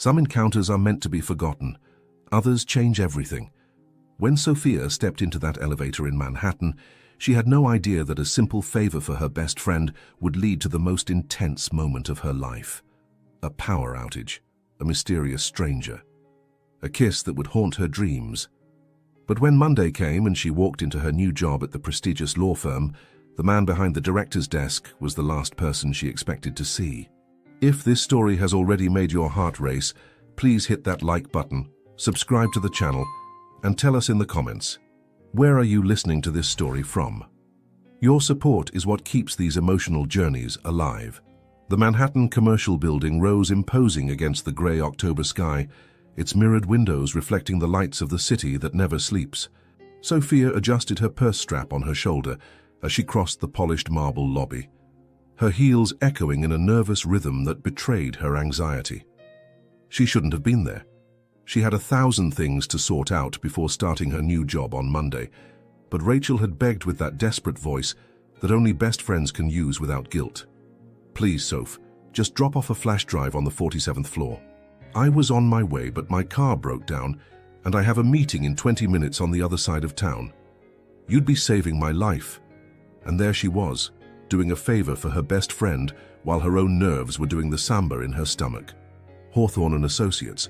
Some encounters are meant to be forgotten. Others change everything. When Sophia stepped into that elevator in Manhattan, she had no idea that a simple favor for her best friend would lead to the most intense moment of her life. A power outage, a mysterious stranger, a kiss that would haunt her dreams. But when Monday came and she walked into her new job at the prestigious law firm, the man behind the director's desk was the last person she expected to see. If this story has already made your heart race, please hit that like button, subscribe to the channel, and tell us in the comments, where are you listening to this story from? Your support is what keeps these emotional journeys alive. The Manhattan Commercial Building rose imposing against the grey October sky, its mirrored windows reflecting the lights of the city that never sleeps. Sophia adjusted her purse strap on her shoulder as she crossed the polished marble lobby, her heels echoing in a nervous rhythm that betrayed her anxiety. She shouldn't have been there. She had 1,000 things to sort out before starting her new job on Monday, but Rachel had begged with that desperate voice that only best friends can use without guilt. "Please, Soph, just drop off a flash drive on the 47th floor. I was on my way, but my car broke down, and I have a meeting in 20 minutes on the other side of town. You'd be saving my life." And there she was, doing a favor for her best friend while her own nerves were doing the samba in her stomach. Hawthorne and Associates.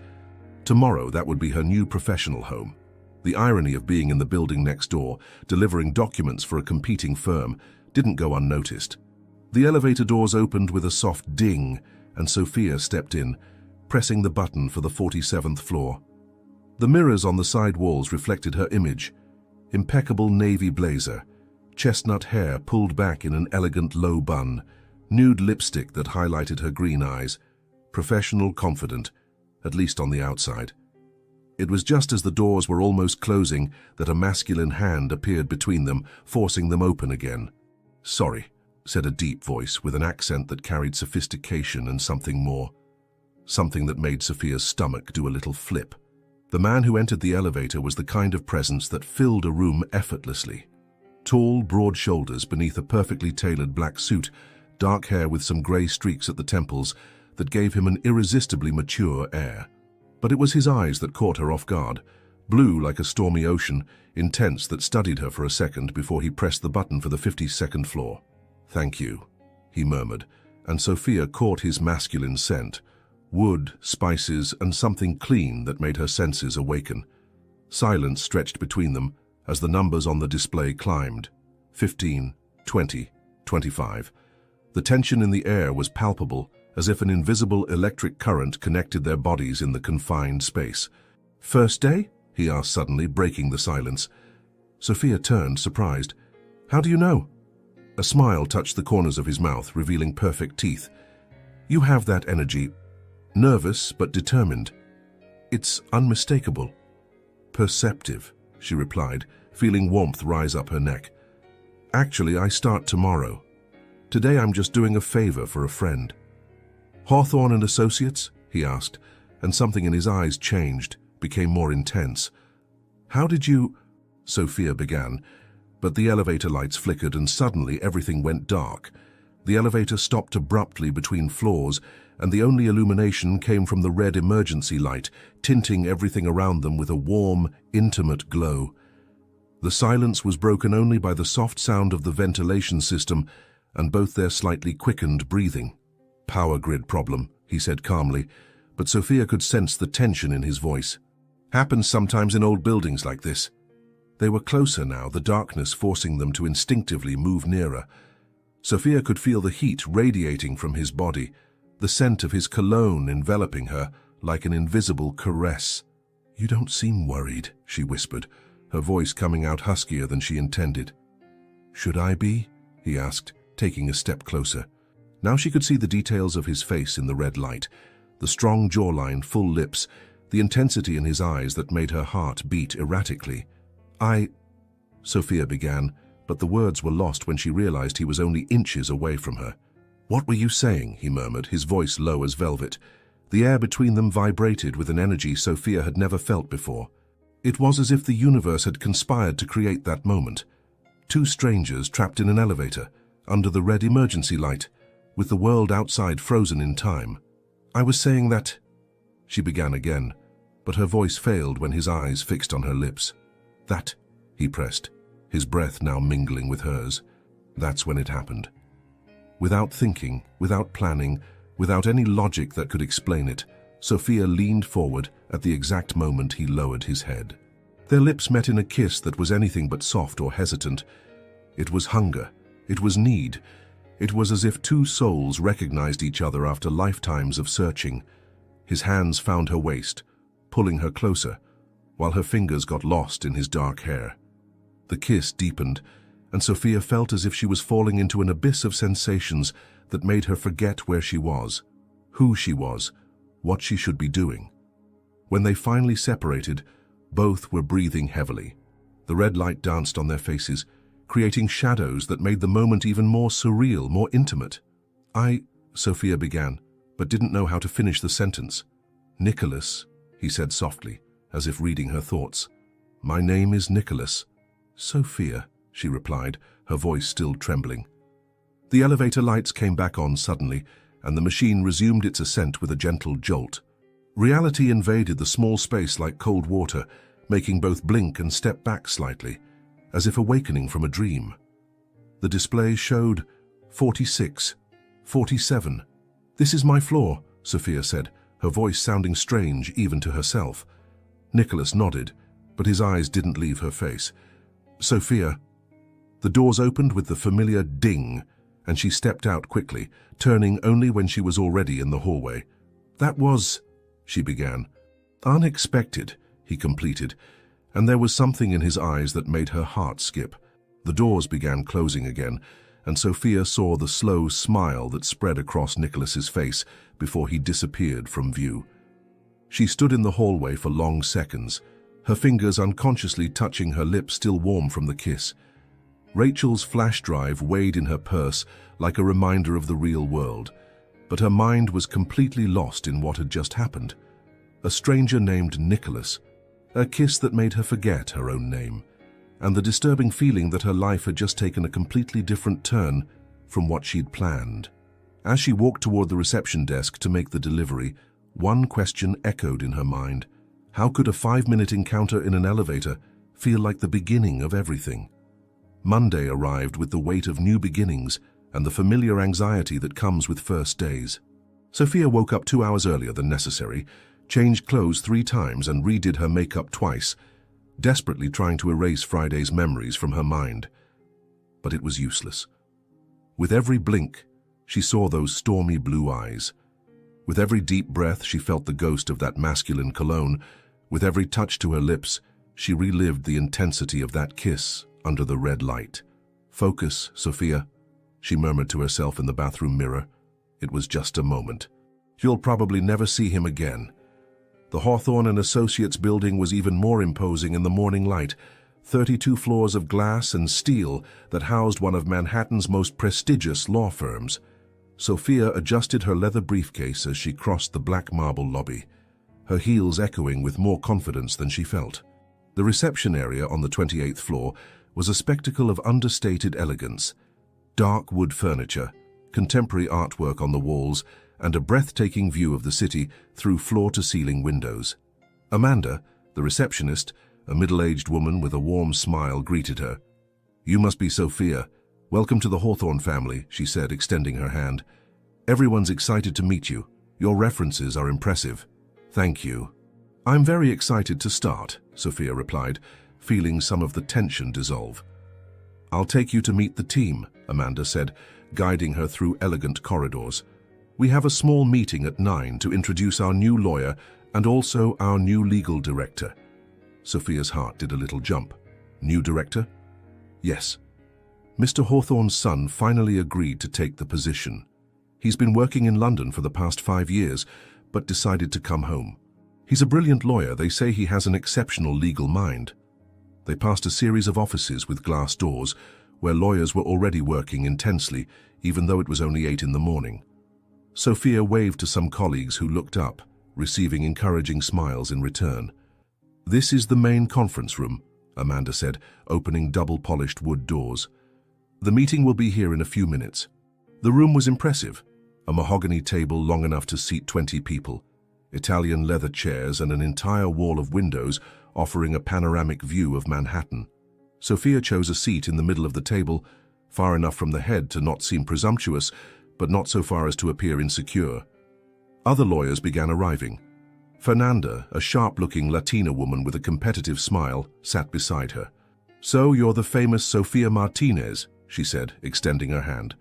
Tomorrow, that would be her new professional home. The irony of being in the building next door, delivering documents for a competing firm, didn't go unnoticed. The elevator doors opened with a soft ding, and Sophia stepped in, pressing the button for the 47th floor. The mirrors on the side walls reflected her image: impeccable navy blazer, chestnut hair pulled back in an elegant low bun, nude lipstick that highlighted her green eyes, professional, confident, at least on the outside. It was just as the doors were almost closing that a masculine hand appeared between them, forcing them open again. "Sorry," said a deep voice with an accent that carried sophistication and something more. Something that made Sophia's stomach do a little flip. The man who entered the elevator was the kind of presence that filled a room effortlessly. Tall, broad shoulders beneath a perfectly tailored black suit, dark hair with some grey streaks at the temples that gave him an irresistibly mature air. But it was his eyes that caught her off guard, blue like a stormy ocean, intense, that studied her for a second before he pressed the button for the 52nd floor. "Thank you," he murmured, and Sophia caught his masculine scent. Wood, spices, and something clean that made her senses awaken. Silence stretched between them as the numbers on the display climbed. 15, 20, 25. The tension in the air was palpable, as if an invisible electric current connected their bodies in the confined space. "First day?" he asked suddenly, breaking the silence. Sophia turned, surprised. "How do you know?" A smile touched the corners of his mouth, revealing perfect teeth. "You have that energy. Nervous, but determined. It's unmistakable." "Perceptive," she replied, feeling warmth rise up her neck. "Actually, I start tomorrow. Today I'm just doing a favor for a friend." "Hawthorne and Associates?" he asked, and something in his eyes changed, became more intense. "How did you—" Sophia began, but the elevator lights flickered and suddenly everything went dark. The elevator stopped abruptly between floors, and the only illumination came from the red emergency light, tinting everything around them with a warm, intimate glow. The silence was broken only by the soft sound of the ventilation system and both their slightly quickened breathing. "Power grid problem," he said calmly, but Sophia could sense the tension in his voice. "Happens sometimes in old buildings like this." They were closer now, the darkness forcing them to instinctively move nearer. Sophia could feel the heat radiating from his body, the scent of his cologne enveloping her like an invisible caress. "You don't seem worried," she whispered, her voice coming out huskier than she intended. "Should I be?" he asked, taking a step closer. Now she could see the details of his face in the red light, the strong jawline, full lips, the intensity in his eyes that made her heart beat erratically. Sophia began, but the words were lost when she realized he was only inches away from her. "What were you saying?" he murmured, his voice low as velvet. The air between them vibrated with an energy Sophia had never felt before. It was as if the universe had conspired to create that moment. Two strangers trapped in an elevator, under the red emergency light, with the world outside frozen in time. "I was saying that—" she began again, but her voice failed when his eyes fixed on her lips. That, he pressed, his breath now mingling with hers. That's when it happened. Without thinking, without planning, without any logic that could explain it, Sophia leaned forward at the exact moment he lowered his head. Their lips met in a kiss that was anything but soft or hesitant. It was hunger. It was need. It was as if two souls recognized each other after lifetimes of searching. His hands found her waist, pulling her closer, while her fingers got lost in his dark hair. The kiss deepened, and Sophia felt as if she was falling into an abyss of sensations that made her forget where she was, who she was, what she should be doing. When they finally separated, both were breathing heavily. The red light danced on their faces, creating shadows that made the moment even more surreal, more intimate. Sophia began, but didn't know how to finish the sentence. Nicholas, he said softly, as if reading her thoughts. My name is Nicholas. Sophia, she replied, her voice still trembling. The elevator lights came back on suddenly, and the machine resumed its ascent with a gentle jolt. Reality invaded the small space like cold water, making both blink and step back slightly, as if awakening from a dream. The display showed 46, 47. This is my floor, Sophia said, her voice sounding strange even to herself. Nicholas nodded, but his eyes didn't leave her face. Sophia. The doors opened with the familiar ding, and she stepped out quickly, turning only when she was already in the hallway. That was, she began. Unexpected, he completed, and there was something in his eyes that made her heart skip. The doors began closing again, and Sophia saw the slow smile that spread across Nicholas's face before he disappeared from view. She stood in the hallway for long seconds, her fingers unconsciously touching her lips still warm from the kiss. Rachel's flash drive weighed in her purse like a reminder of the real world, but her mind was completely lost in what had just happened. A stranger named Nicholas, a kiss that made her forget her own name, and the disturbing feeling that her life had just taken a completely different turn from what she'd planned. As she walked toward the reception desk to make the delivery, one question echoed in her mind. How could a 5-minute encounter in an elevator feel like the beginning of everything? Monday arrived with the weight of new beginnings and the familiar anxiety that comes with first days. Sophia woke up 2 hours earlier than necessary, changed clothes 3 times and redid her makeup twice, desperately trying to erase Friday's memories from her mind. But it was useless. With every blink, she saw those stormy blue eyes. With every deep breath, she felt the ghost of that masculine cologne. With every touch to her lips, she relived the intensity of that kiss under the red light. Focus, Sophia, she murmured to herself in the bathroom mirror. It was just a moment. You'll probably never see him again. The Hawthorne and Associates building was even more imposing in the morning light, 32 floors of glass and steel that housed one of Manhattan's most prestigious law firms. Sophia adjusted her leather briefcase as she crossed the black marble lobby, her heels echoing with more confidence than she felt. The reception area on the 28th floor was a spectacle of understated elegance. Dark wood furniture, contemporary artwork on the walls, and a breathtaking view of the city through floor-to-ceiling windows. Amanda, the receptionist, a middle-aged woman with a warm smile, greeted her. You must be Sophia. Welcome to the Hawthorne family, she said, extending her hand. Everyone's excited to meet you. Your references are impressive. Thank you. I'm very excited to start, Sophia replied, feeling some of the tension dissolve. I'll take you to meet the team, Amanda said, guiding her through elegant corridors. We have a small meeting at 9 to introduce our new lawyer and also our new legal director. Sophia's heart did a little jump. New director? Yes. Mr. Hawthorne's son finally agreed to take the position. He's been working in London for the past 5 years, but decided to come home. He's a brilliant lawyer. They say he has an exceptional legal mind. They passed a series of offices with glass doors, where lawyers were already working intensely, even though it was only 8 in the morning. Sophia waved to some colleagues who looked up, receiving encouraging smiles in return. This is the main conference room, Amanda said, opening double-polished wood doors. The meeting will be here in a few minutes. The room was impressive, a mahogany table long enough to seat 20 people. Italian leather chairs and an entire wall of windows offering a panoramic view of Manhattan. Sophia chose a seat in the middle of the table, far enough from the head to not seem presumptuous, but not so far as to appear insecure. Other lawyers began arriving. Fernanda, a sharp-looking Latina woman with a competitive smile, sat beside her. "So you're the famous Sophia Martinez," she said, extending her hand.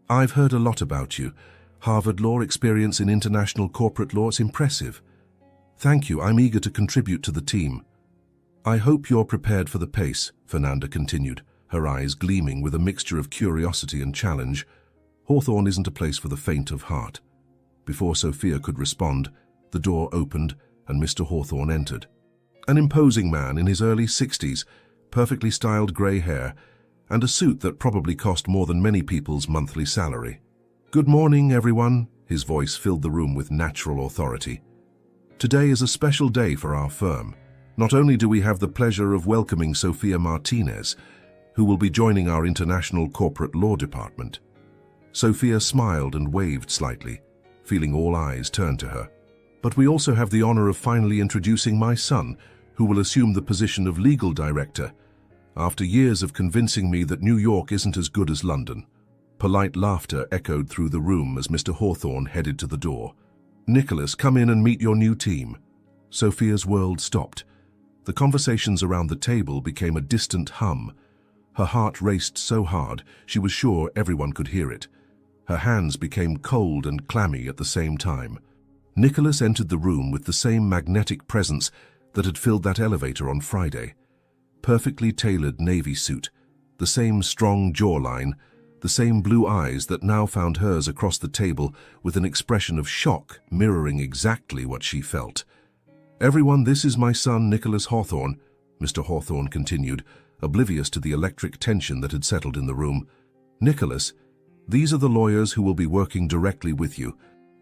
"I've heard a lot about you. Harvard law experience in international corporate law is impressive. Thank you, I'm eager to contribute to the team." "I hope you're prepared for the pace," Fernanda continued, her eyes gleaming with a mixture of curiosity and challenge. Hawthorne isn't a place for the faint of heart. Before Sophia could respond, the door opened and Mr. Hawthorne entered. An imposing man in his early 60s, perfectly styled grey hair, and a suit that probably cost more than many people's monthly salary. "Good morning, everyone," his voice filled the room with natural authority. "Today is a special day for our firm. Not only do we have the pleasure of welcoming Sophia Martinez, who will be joining our international corporate law department." Sophia smiled and waved slightly, feeling all eyes turn to her. "But we also have the honor of finally introducing my son, who will assume the position of legal director, after years of convincing me that New York isn't as good as London." Polite laughter echoed through the room as Mr. Hawthorne headed to the door. "Nicholas, come in and meet your new team." Sophia's world stopped. The conversations around the table became a distant hum. Her heart raced so hard she was sure everyone could hear it. Her hands became cold and clammy at the same time. Nicholas entered the room with the same magnetic presence that had filled that elevator on Friday. Perfectly tailored navy suit, the same strong jawline, the same blue eyes that now found hers across the table with an expression of shock mirroring exactly what she felt. "Everyone, this is my son, Nicholas Hawthorne," Mr. Hawthorne continued, oblivious to the electric tension that had settled in the room. "Nicholas, these are the lawyers who will be working directly with you."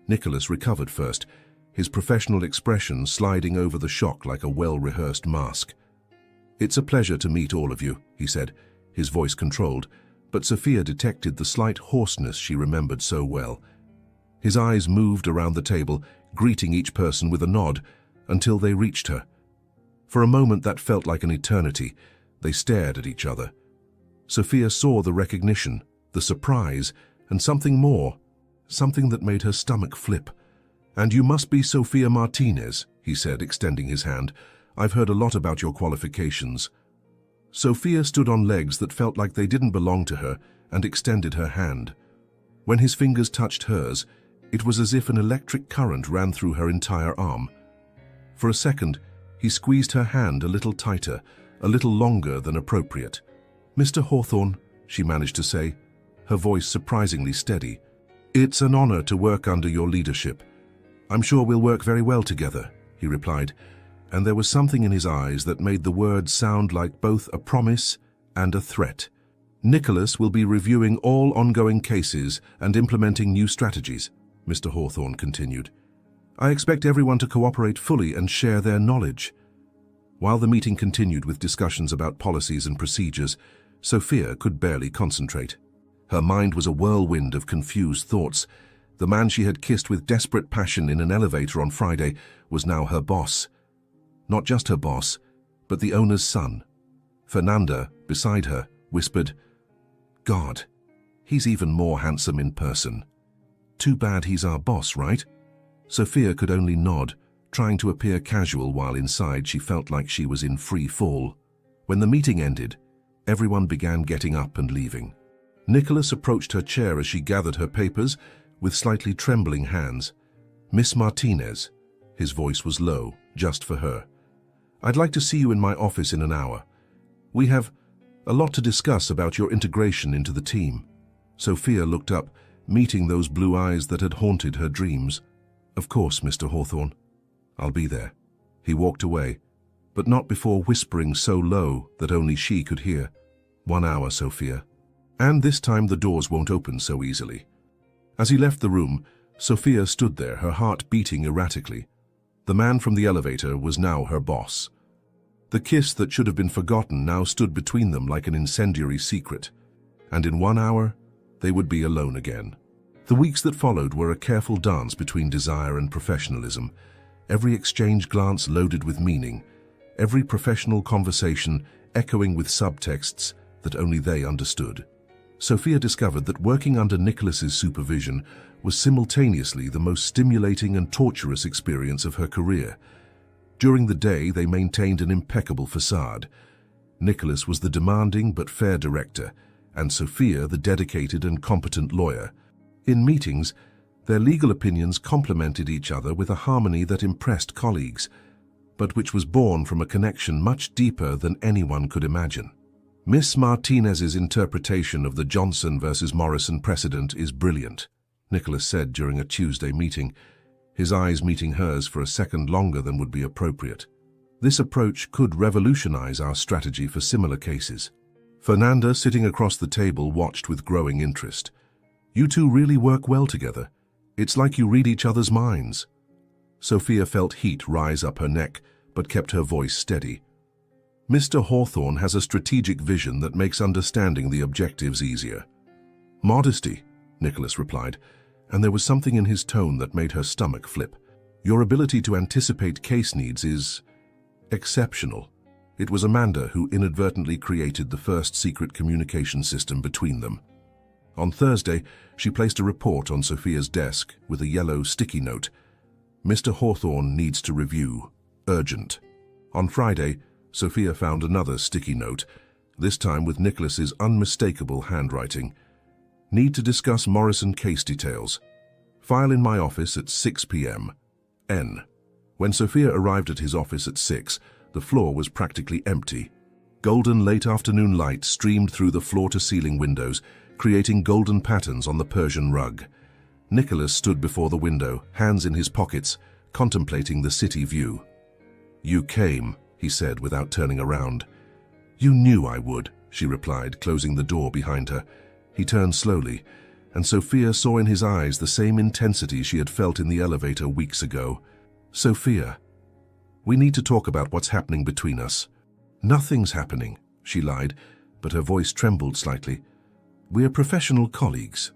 Nicholas recovered first, his professional expression sliding over the shock like a well-rehearsed mask. "It's a pleasure to meet all of you," he said, his voice controlled, but Sophia detected the slight hoarseness she remembered so well. His eyes moved around the table, greeting each person with a nod, until they reached her. For a moment that felt like an eternity. They stared at each other. Sophia saw the recognition, the surprise, and something more, something that made her stomach flip. "And you must be Sophia Martinez," he said, extending his hand. "I've heard a lot about your qualifications." Sophia stood on legs that felt like they didn't belong to her and extended her hand. When his fingers touched hers, it was as if an electric current ran through her entire arm. For a second, he squeezed her hand a little tighter, a little longer than appropriate. "Mr. Hawthorne," she managed to say, her voice surprisingly steady, "it's an honor to work under your leadership. I'm sure we'll work very well together," he replied, and there was something in his eyes that made the words sound like both a promise and a threat. "Nicholas will be reviewing all ongoing cases and implementing new strategies," Mr. Hawthorne continued. "I expect everyone to cooperate fully and share their knowledge." While the meeting continued with discussions about policies and procedures, Sophia could barely concentrate. Her mind was a whirlwind of confused thoughts. The man she had kissed with desperate passion in an elevator on Friday was now her boss. Not just her boss, but the owner's son. Fernanda, beside her, whispered, "God, he's even more handsome in person. Too bad he's our boss, right?" Sophia could only nod, trying to appear casual while inside she felt like she was in free fall. When the meeting ended, everyone began getting up and leaving. Nicholas approached her chair as she gathered her papers with slightly trembling hands. "Miss Martinez," his voice was low, just for her, "I'd like to see you in my office in an hour. We have a lot to discuss about your integration into the team." Sophia looked up, meeting those blue eyes that had haunted her dreams. "Of course, Mr. Hawthorne. I'll be there." He walked away, but not before whispering so low that only she could hear. "1 hour, Sophia. And this time the doors won't open so easily." As he left the room, Sophia stood there, her heart beating erratically. The man from the elevator was now her boss. The kiss that should have been forgotten now stood between them like an incendiary secret. And in 1 hour, they would be alone again. The weeks that followed were a careful dance between desire and professionalism. every exchange glance loaded with meaning, every professional conversation echoing with subtexts that only they understood. Sophia discovered that working under Nicholas's supervision was simultaneously the most stimulating and torturous experience of her career. During the day, they maintained an impeccable facade. Nicholas was the demanding but fair director, and Sophia the dedicated and competent lawyer. In meetings, their legal opinions complemented each other with a harmony that impressed colleagues, but which was born from a connection much deeper than anyone could imagine. Miss Martinez's interpretation of the Johnson versus Morrison precedent is brilliant, Nicholas said during a Tuesday meeting, his eyes meeting hers for a second longer than would be appropriate. This approach could revolutionize our strategy for similar cases. Fernanda, sitting across the table, watched with growing interest. You two really work well together. It's like you read each other's minds. Sophia felt heat rise up her neck, but kept her voice steady. Mr. Hawthorne has a strategic vision that makes understanding the objectives easier. Modesty, Nicholas replied, and there was something in his tone that made her stomach flip. Your ability to anticipate case needs is exceptional. It was Amanda who inadvertently created the first secret communication system between them. On Thursday, she placed a report on Sophia's desk with a yellow sticky note. Mr. Hawthorne needs to review. Urgent. On Friday, Sophia found another sticky note, this time with Nicholas's unmistakable handwriting. Need to discuss Morrison case details. File in my office at 6 p.m. N. When Sophia arrived at his office at 6, the floor was practically empty. Golden late afternoon light streamed through the floor-to-ceiling windows, creating golden patterns on the Persian rug. Nicholas stood before the window, hands in his pockets, contemplating the city view. You came, he said without turning around. You knew I would, she replied, closing the door behind her. He turned slowly, and Sophia saw in his eyes the same intensity she had felt in the elevator weeks ago. Sophia, we need to talk about what's happening between us. Nothing's happening, she lied, but her voice trembled slightly. We're professional colleagues.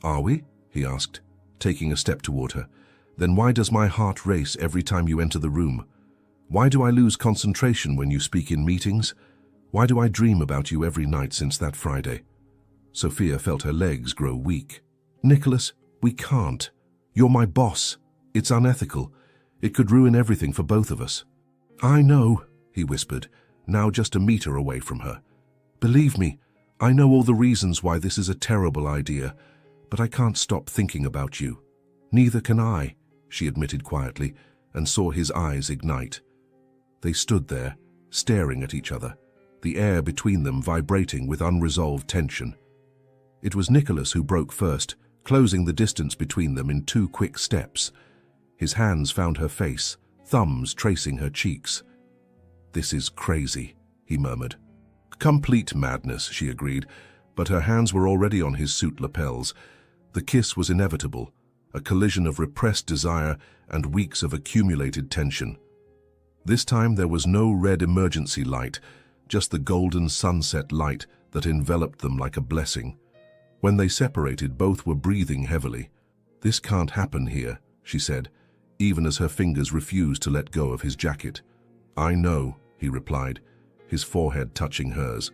Are we? He asked, taking a step toward her. Then why does my heart race every time you enter the room? Why do I lose concentration when you speak in meetings? Why do I dream about you every night since that Friday? Sophia felt her legs grow weak. Nicholas, we can't. You're my boss. It's unethical. It could ruin everything for both of us. I know, he whispered, now just a meter away from her. Believe me, I know all the reasons why this is a terrible idea, but I can't stop thinking about you. Neither can I, she admitted quietly, and saw his eyes ignite. They stood there, staring at each other, the air between them vibrating with unresolved tension. It was Nicholas who broke first, closing the distance between them in 2 quick steps. His hands found her face, thumbs tracing her cheeks. This is crazy, he murmured. Complete madness, she agreed, but her hands were already on his suit lapels. The kiss was inevitable, a collision of repressed desire and weeks of accumulated tension. This time there was no red emergency light, just the golden sunset light that enveloped them like a blessing. When they separated, both were breathing heavily. This can't happen here, she said, even as her fingers refused to let go of his jacket. I know, he replied, his forehead touching hers,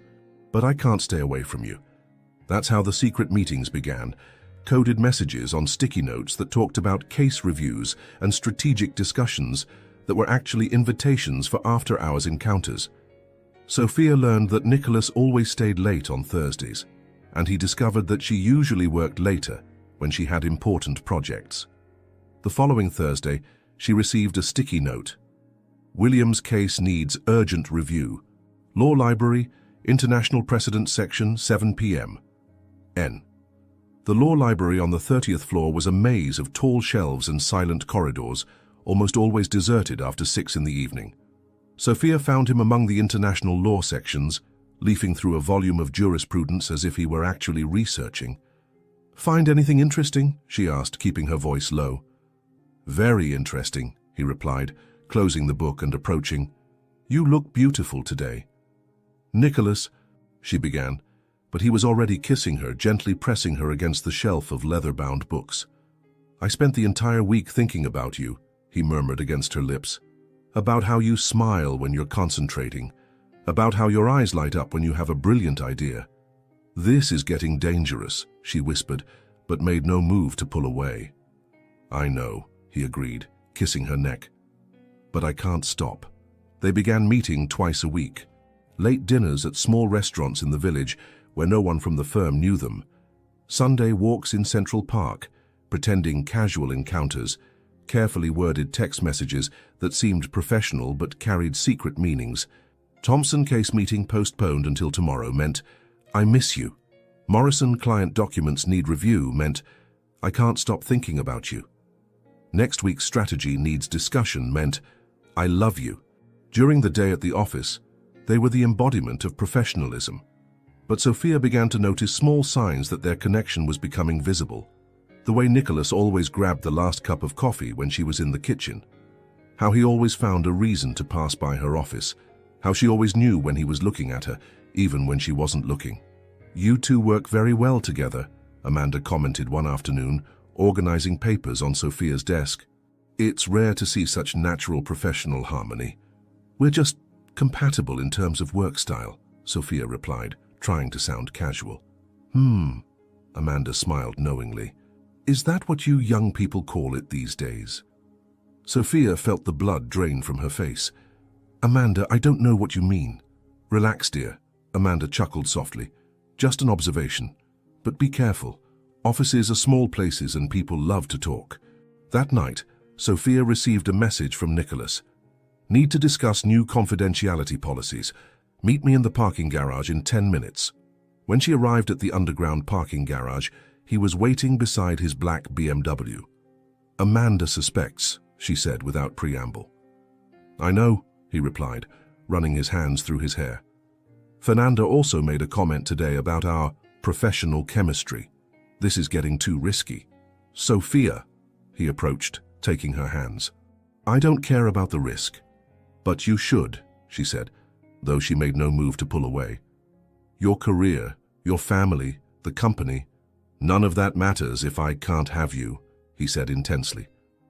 but I can't stay away from you. That's how the secret meetings began, coded messages on sticky notes that talked about case reviews and strategic discussions that were actually invitations for after-hours encounters. Sophia learned that Nicholas always stayed late on Thursdays, and he discovered that she usually worked later when she had important projects. The following Thursday, she received a sticky note. William's case needs urgent review. Law Library, International Precedent Section, 7 p.m. N. The law library on the 30th floor was a maze of tall shelves and silent corridors, almost always deserted after 6 in the evening. Sophia found him among the international law sections, leafing through a volume of jurisprudence as if he were actually researching. Find anything interesting? She asked, keeping her voice low. Very interesting, he replied, closing the book and approaching. You look beautiful today. Nicholas, she began, but he was already kissing her, gently pressing her against the shelf of leather-bound books. I spent the entire week thinking about you, he murmured against her lips. About how you smile when you're concentrating. About how your eyes light up when you have a brilliant idea. This is getting dangerous, she whispered, but made no move to pull away. I know, he agreed, kissing her neck. But I can't stop. They began meeting twice a week. Late dinners at small restaurants in the village where no one from the firm knew them. Sunday walks in Central Park, pretending casual encounters, carefully worded text messages that seemed professional but carried secret meanings. Thompson case meeting postponed until tomorrow meant, I miss you. Morrison client documents need review meant, I can't stop thinking about you. Next week's strategy needs discussion meant, I love you. During the day at the office, they were the embodiment of professionalism. But Sophia began to notice small signs that their connection was becoming visible. The way Nicholas always grabbed the last cup of coffee when she was in the kitchen. How he always found a reason to pass by her office. How she always knew when he was looking at her, even when she wasn't looking. You two work very well together, Amanda commented one afternoon, organizing papers on Sophia's desk. It's rare to see such natural professional harmony. We're just compatible in terms of work style, Sophia replied, trying to sound casual. Amanda smiled knowingly. Is that what you young people call it these days? Sophia felt the blood drain from her face. Amanda, I don't know what you mean. Relax, dear, Amanda chuckled softly. Just an observation. But be careful. Offices are small places and people love to talk. That night, Sophia received a message from Nicholas. Need to discuss new confidentiality policies. Meet me in the parking garage in 10 minutes. When she arrived at the underground parking garage, he was waiting beside his black BMW. Amanda suspects, she said without preamble. I know, he replied, running his hands through his hair. Fernanda also made a comment today about our professional chemistry. This is getting too risky. Sophia, he approached, taking her hands. I don't care about the risk. But you should, she said, though she made no move to pull away. Your career, your family, the company, none of that matters if I can't have you, he said intensely.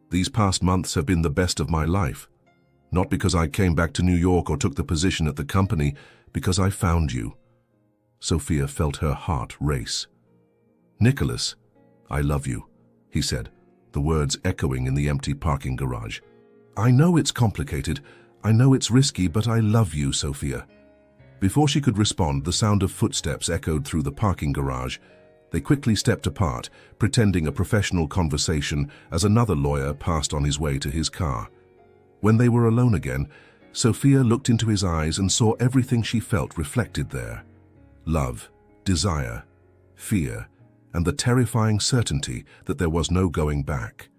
These past months have been the best of my life. Not because I came back to New York or took the position at the company, because I found you. Sophia felt her heart race. Nicholas, I love you, he said, the words echoing in the empty parking garage. I know it's complicated, I know it's risky, but I love you, Sophia. Before she could respond, the sound of footsteps echoed through the parking garage. They quickly stepped apart, pretending a professional conversation as another lawyer passed on his way to his car. When they were alone again, Sophia looked into his eyes and saw everything she felt reflected there. Love, desire, fear, and the terrifying certainty that there was no going back.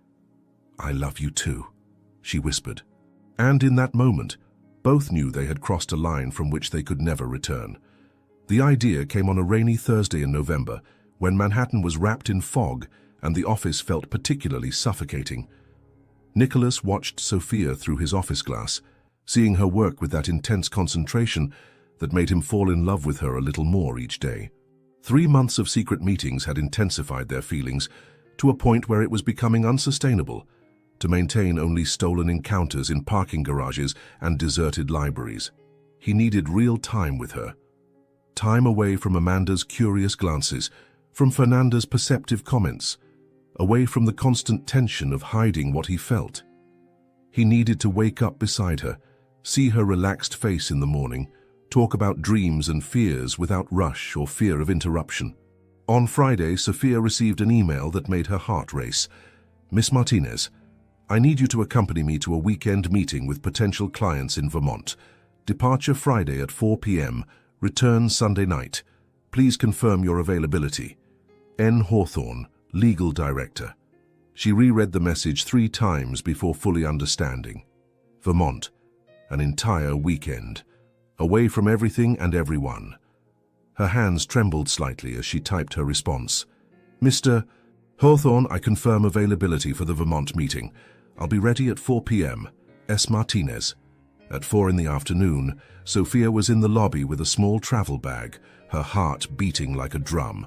I love you too, she whispered. And in that moment, both knew they had crossed a line from which they could never return. The idea came on a rainy Thursday in November, when Manhattan was wrapped in fog and the office felt particularly suffocating. Nicholas watched Sophia through his office glass, seeing her work with that intense concentration that made him fall in love with her a little more each day. 3 months of secret meetings had intensified their feelings to a point where it was becoming unsustainable to maintain only stolen encounters in parking garages and deserted libraries. He needed real time with her. Time away from Amanda's curious glances, from Fernanda's perceptive comments, away from the constant tension of hiding what he felt. He needed to wake up beside her, see her relaxed face in the morning, talk about dreams and fears without rush or fear of interruption. On Friday, Sophia received an email that made her heart race. Miss Martinez, I need you to accompany me to a weekend meeting with potential clients in Vermont. Departure Friday at 4 p.m., return Sunday night. Please confirm your availability. N. Hawthorne, Legal Director. She reread the message 3 times before fully understanding. Vermont, an entire weekend, away from everything and everyone. Her hands trembled slightly as she typed her response. Mr. Hawthorne, I confirm availability for the Vermont meeting. I'll be ready at 4 p.m. S. Martinez. At 4 in the afternoon, Sophia was in the lobby with a small travel bag, her heart beating like a drum.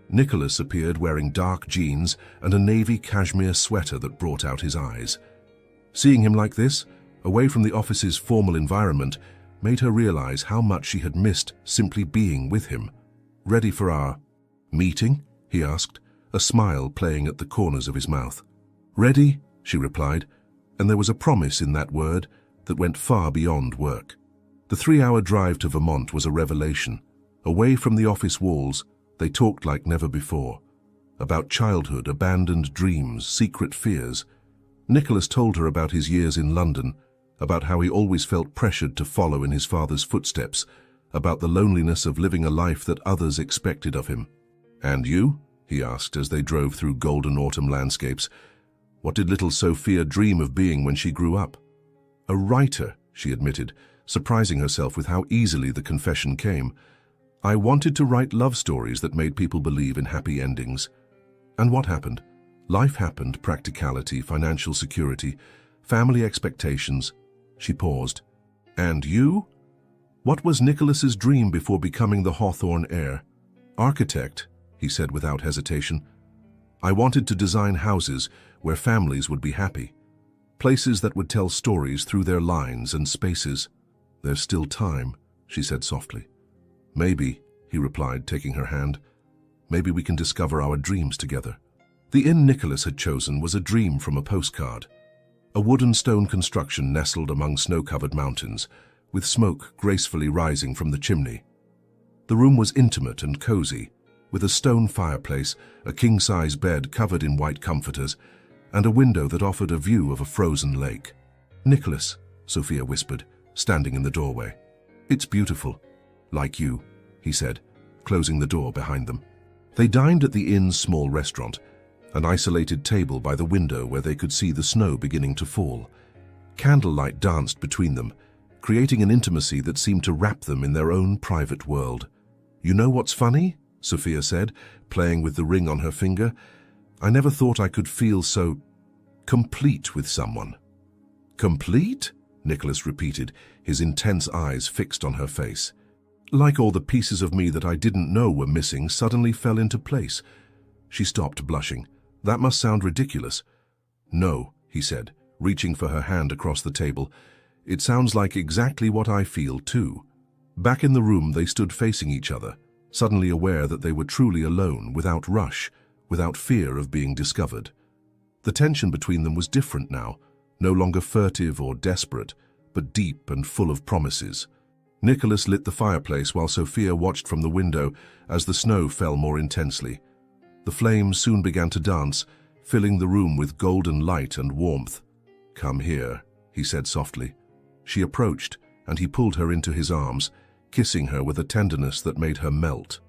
Nicholas appeared wearing dark jeans and a navy cashmere sweater that brought out his eyes. Seeing him like this, away from the office's formal environment, made her realize how much she had missed simply being with him. "Ready for our meeting?" he asked, a smile playing at the corners of his mouth. "Ready," she replied, and there was a promise in that word that went far beyond work. The 3-hour drive to Vermont was a revelation. Away from the office walls, they talked like never before. About childhood, abandoned dreams, secret fears. Nicholas told her about his years in London, about how he always felt pressured to follow in his father's footsteps, about the loneliness of living a life that others expected of him. "And you?" he asked as they drove through golden autumn landscapes. "What did little Sophia dream of being when she grew up?" "A writer," she admitted, surprising herself with how easily the confession came. "I wanted to write love stories that made people believe in happy endings." And what happened? Life happened, practicality, financial security, family expectations. She paused. "And you?" What was Nicholas's dream before becoming the Hawthorne heir? "Architect," he said without hesitation. "I wanted to design houses where families would be happy. Places that would tell stories through their lines and spaces." "There's still time," she said softly. "Maybe," he replied, taking her hand. "Maybe we can discover our dreams together." The inn Nicholas had chosen was a dream from a postcard. A wooden stone construction nestled among snow-covered mountains, with smoke gracefully rising from the chimney. The room was intimate and cozy, with a stone fireplace, a king-size bed covered in white comforters, and a window that offered a view of a frozen lake. "Nicholas," Sophia whispered, standing in the doorway. "It's beautiful." "Like you," he said, closing the door behind them. They dined at the inn's small restaurant, an isolated table by the window where they could see the snow beginning to fall. Candlelight danced between them, creating an intimacy that seemed to wrap them in their own private world. "You know what's funny?" Sophia said, playing with the ring on her finger. "I never thought I could feel so complete with someone." "Complete?" Nicholas repeated, his intense eyes fixed on her face. "Like all the pieces of me that I didn't know were missing suddenly fell into place." She stopped, blushing. "That must sound ridiculous." "No," he said, reaching for her hand across the table. "It sounds like exactly what I feel, too." Back in the room, they stood facing each other, suddenly aware that they were truly alone, without rush, without fear of being discovered. The tension between them was different now, no longer furtive or desperate, but deep and full of promises. Nicholas lit the fireplace while Sophia watched from the window as the snow fell more intensely. The flames soon began to dance, filling the room with golden light and warmth. "Come here," he said softly. She approached, and he pulled her into his arms, kissing her with a tenderness that made her melt.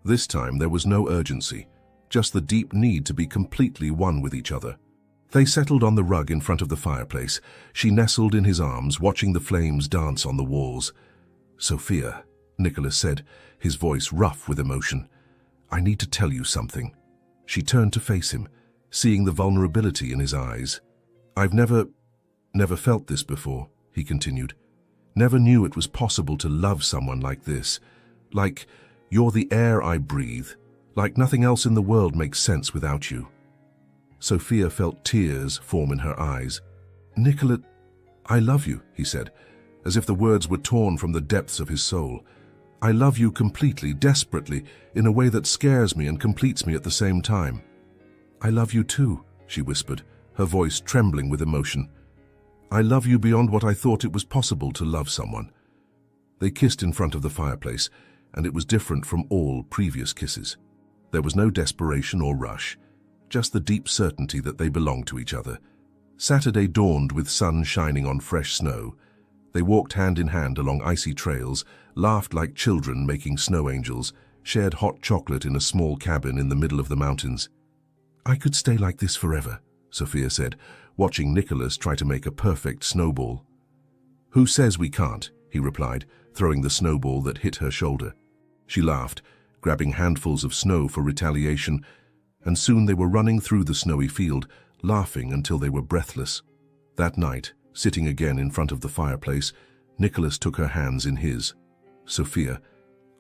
This time there was no urgency, just the deep need to be completely one with each other. They settled on the rug in front of the fireplace. She nestled in his arms, watching the flames dance on the walls. "Sophia," Nicholas said, his voice rough with emotion, "I need to tell you something." She turned to face him, seeing the vulnerability in his eyes. "I've never felt this before," he continued. "Never knew it was possible to love someone like this. Like you're the air I breathe. Like nothing else in the world makes sense without you." Sophia felt tears form in her eyes. "Nicholas, I love you," he said, as if the words were torn from the depths of his soul. "I love you completely, desperately, in a way that scares me and completes me at the same time." "I love you too," she whispered, her voice trembling with emotion. "I love you beyond what I thought it was possible to love someone." They kissed in front of the fireplace, and it was different from all previous kisses. There was no desperation or rush, just the deep certainty that they belonged to each other. Saturday dawned with sun shining on fresh snow. They walked hand in hand along icy trails, laughed like children making snow angels, shared hot chocolate in a small cabin in the middle of the mountains. "I could stay like this forever," Sophia said, watching Nicholas try to make a perfect snowball. "Who says we can't?" he replied, throwing the snowball that hit her shoulder. She laughed, grabbing handfuls of snow for retaliation, and soon they were running through the snowy field, laughing until they were breathless. That night, sitting again in front of the fireplace, Nicholas took her hands in his. "Sophia,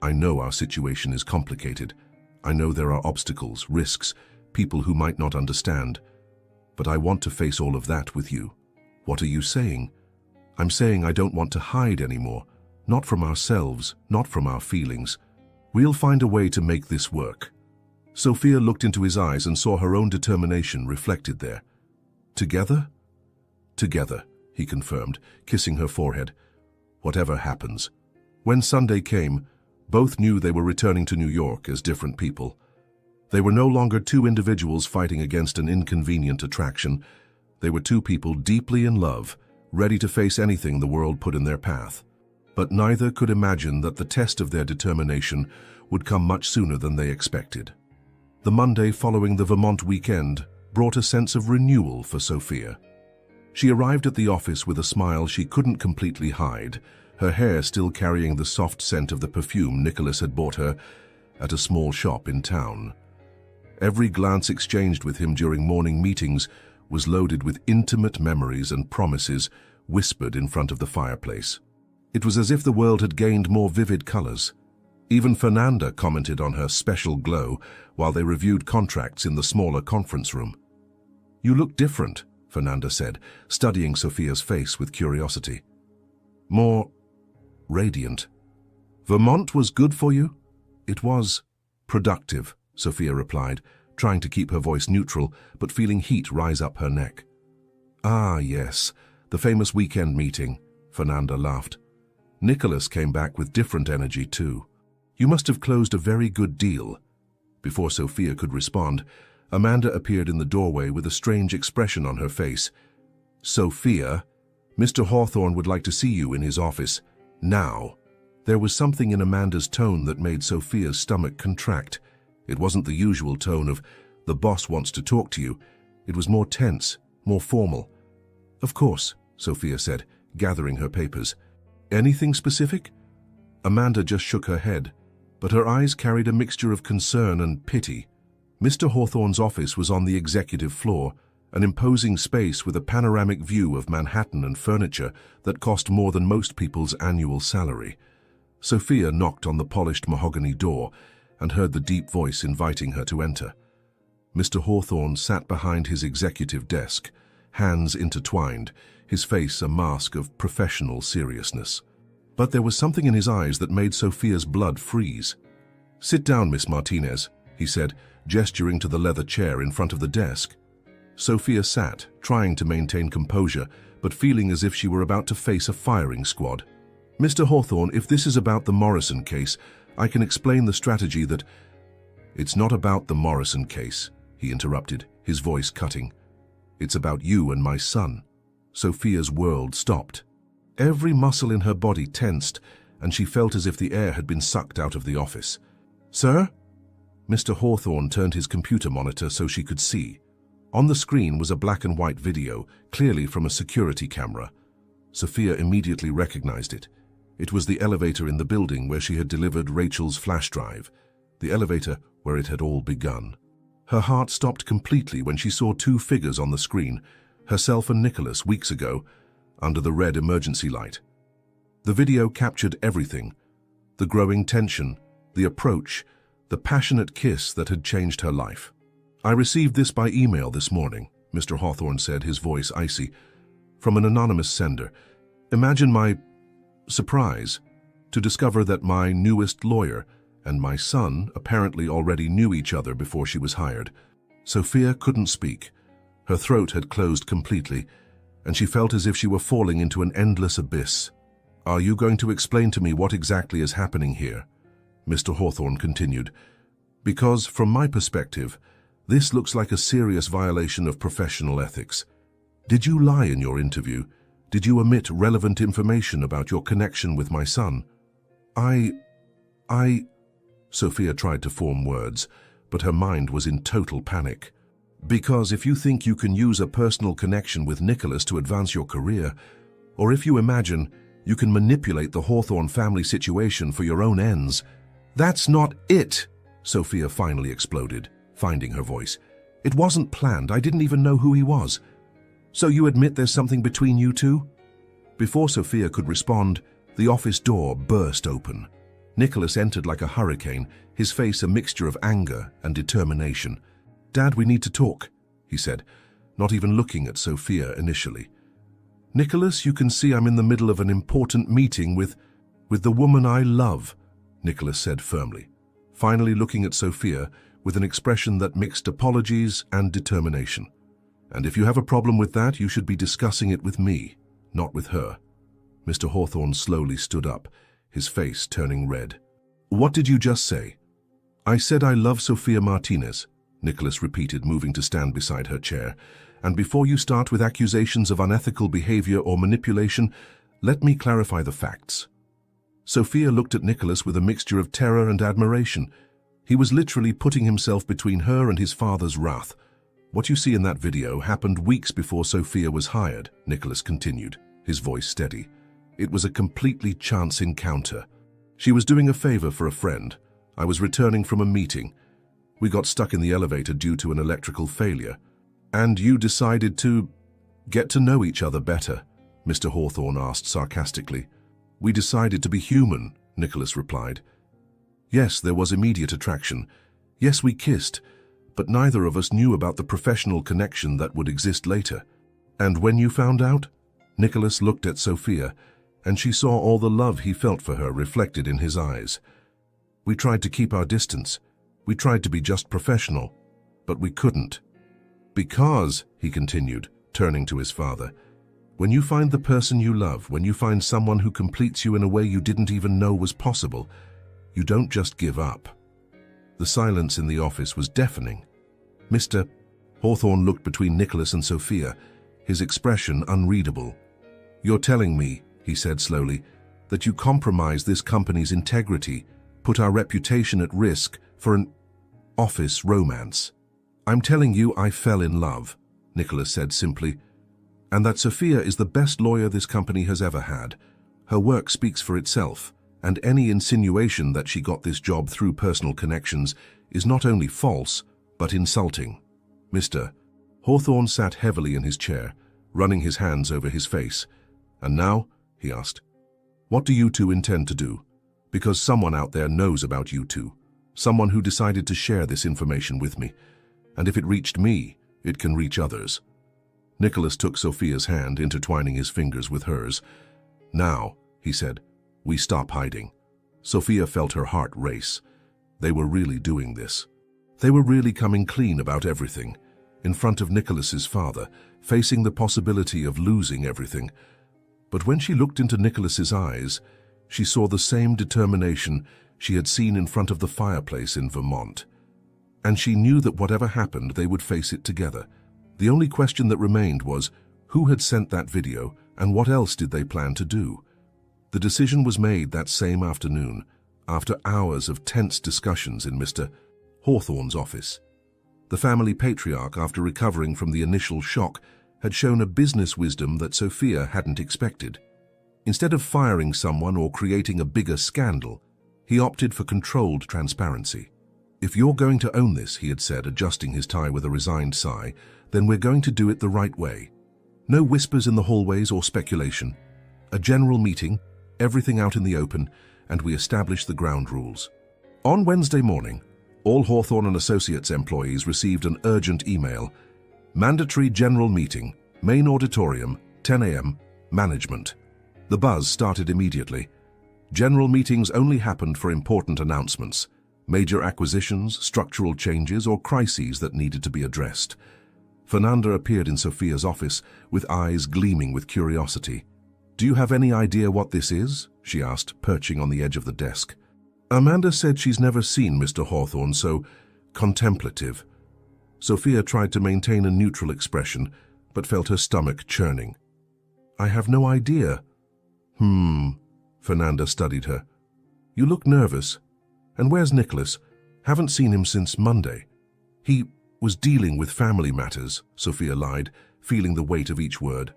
I know our situation is complicated. I know there are obstacles, risks, people who might not understand. But I want to face all of that with you. What are you saying? I'm saying I don't want to hide anymore. Not from ourselves, not from our feelings. We'll find a way to make this work. Sophia looked into his eyes and saw her own determination reflected there. Together? Together, he confirmed, kissing her forehead. Whatever happens. When Sunday came, both knew they were returning to New York as different people. They were no longer two individuals fighting against an inconvenient attraction. They were two people deeply in love, ready to face anything the world put in their path. But neither could imagine that the test of their determination would come much sooner than they expected. The Monday following the Vermont weekend brought a sense of renewal for Sophia. She arrived at the office with a smile she couldn't completely hide, her hair still carrying the soft scent of the perfume Nicholas had bought her at a small shop in town. Every glance exchanged with him during morning meetings was loaded with intimate memories and promises whispered in front of the fireplace. It was as if the world had gained more vivid colors. Even Fernanda commented on her special glow while they reviewed contracts in the smaller conference room. "You look different," Fernanda said, studying Sophia's face with curiosity. "More radiant. Vermont was good for you?" "It was productive," Sophia replied, trying to keep her voice neutral, but feeling heat rise up her neck. "Ah, yes, the famous weekend meeting," Fernanda laughed. "Nicholas came back with different energy too. You must have closed a very good deal." Before Sophia could respond, Amanda appeared in the doorway with a strange expression on her face. "Sophia, Mr. Hawthorne would like to see you in his office. Now." There was something in Amanda's tone that made Sophia's stomach contract. It wasn't the usual tone of, "The boss wants to talk to you." It was more tense, more formal. "Of course," Sophia said, gathering her papers. "Anything specific?" Amanda just shook her head, but her eyes carried a mixture of concern and pity. Mr. Hawthorne's office was on the executive floor, an imposing space with a panoramic view of Manhattan and furniture that cost more than most people's annual salary. Sophia knocked on the polished mahogany door and heard the deep voice inviting her to enter. Mr. Hawthorne sat behind his executive desk, hands intertwined, his face a mask of professional seriousness. But there was something in his eyes that made Sophia's blood freeze. "Sit down, Miss Martinez," he said, gesturing to the leather chair in front of the desk. Sophia sat, trying to maintain composure, but feeling as if she were about to face a firing squad. "Mr. Hawthorne, if this is about the Morrison case, I can explain the strategy that—" "It's not about the Morrison case," he interrupted, his voice cutting. "It's about you and my son." Sophia's world stopped. Every muscle in her body tensed, and she felt as if the air had been sucked out of the office. "Sir?" Mr. Hawthorne turned his computer monitor so she could see. On the screen was a black and white video, clearly from a security camera. Sophia immediately recognized it. It was the elevator in the building where she had delivered Rachel's flash drive, the elevator where it had all begun. Her heart stopped completely when she saw two figures on the screen, herself and Nicholas weeks ago, under the red emergency light. The video captured everything: the growing tension, the approach, the passionate kiss that had changed her life. "I received this by email this morning," Mr. Hawthorne said, his voice icy, "from an anonymous sender. Imagine my surprise to discover that my newest lawyer and my son apparently already knew each other before she was hired." Sophia couldn't speak. Her throat had closed completely, and she felt as if she were falling into an endless abyss. "Are you going to explain to me what exactly is happening here?" Mr. Hawthorne continued. "Because, from my perspective, this looks like a serious violation of professional ethics. Did you lie in your interview? Did you omit relevant information about your connection with my son?" I... Sophia tried to form words, but her mind was in total panic. "Because if you think you can use a personal connection with Nicholas to advance your career, or if you imagine you can manipulate the Hawthorne family situation for your own ends—" "That's not it!" Sophia finally exploded, finding her voice. "It wasn't planned. I didn't even know who he was. So you admit there's something between you two?" Before Sophia could respond, the office door burst open. Nicholas entered like a hurricane, his face a mixture of anger and determination. "Dad, we need to talk," he said, not even looking at Sophia initially. "Nicholas, you can see I'm in the middle of an important meeting with the woman I love," Nicholas said firmly, finally looking at Sophia with an expression that mixed apologies and determination. "And if you have a problem with that, you should be discussing it with me, not with her." Mr. Hawthorne slowly stood up, his face turning red. "What did you just say?" "I said I love Sophia Martinez," Nicholas repeated, moving to stand beside her chair. "And before you start with accusations of unethical behavior or manipulation, let me clarify the facts." Sophia looked at Nicholas with a mixture of terror and admiration. He was literally putting himself between her and his father's wrath. "What you see in that video happened weeks before Sophia was hired," Nicholas continued, his voice steady. "It was a completely chance encounter. She was doing a favor for a friend. I was returning from a meeting. We got stuck in the elevator due to an electrical failure. And you decided to get to know each other better?" Mr. Hawthorne asked sarcastically. "We decided to be human," Nicholas replied. "Yes, there was immediate attraction. Yes, we kissed, but neither of us knew about the professional connection that would exist later." "And when you found out?" Nicholas looked at Sophia, and she saw all the love he felt for her reflected in his eyes. "We tried to keep our distance. We tried to be just professional, but we couldn't. Because," he continued, turning to his father, "when you find the person you love, when you find someone who completes you in a way you didn't even know was possible, you don't just give up." The silence in the office was deafening. Mr. Hawthorne looked between Nicholas and Sophia, his expression unreadable. "You're telling me," he said slowly, "that you compromised this company's integrity, put our reputation at risk for an office romance." "I'm telling you I fell in love," Nicholas said simply, "and that Sophia is the best lawyer this company has ever had. Her work speaks for itself, and any insinuation that she got this job through personal connections is not only false, but insulting." Mr. Hawthorne sat heavily in his chair, running his hands over his face. "And now," he asked, "what do you two intend to do? Because someone out there knows about you two, someone who decided to share this information with me. And if it reached me, it can reach others." Nicholas took Sophia's hand, intertwining his fingers with hers. "Now," he said, "we stop hiding." Sophia felt her heart race. They were really doing this. They were really coming clean about everything, in front of Nicholas's father, facing the possibility of losing everything. But when she looked into Nicholas's eyes, she saw the same determination she had seen in front of the fireplace in Vermont. And she knew that whatever happened, they would face it together. The only question that remained was, who had sent that video and what else did they plan to do? The decision was made that same afternoon, after hours of tense discussions in Mr. Hawthorne's office. The family patriarch, after recovering from the initial shock, had shown a business wisdom that Sophia hadn't expected. Instead of firing someone or creating a bigger scandal, he opted for controlled transparency. "If you're going to own this," he had said, adjusting his tie with a resigned sigh, "then we're going to do it the right way. No whispers in the hallways or speculation. A general meeting, everything out in the open, and we establish the ground rules." On Wednesday morning, all Hawthorne and Associates employees received an urgent email. "Mandatory general meeting, main auditorium, 10 a.m., management." The buzz started immediately. General meetings only happened for important announcements, major acquisitions, structural changes, or crises that needed to be addressed. Fernanda appeared in Sophia's office with eyes gleaming with curiosity. "Do you have any idea what this is?" she asked, perching on the edge of the desk. Amanda said she's never seen Mr. Hawthorne so contemplative. Sophia tried to maintain a neutral expression, but felt her stomach churning. "I have no idea." Fernanda studied her. "You look nervous. And where's Nicholas? Haven't seen him since Monday." "He was dealing with family matters," Sophia lied, feeling the weight of each word.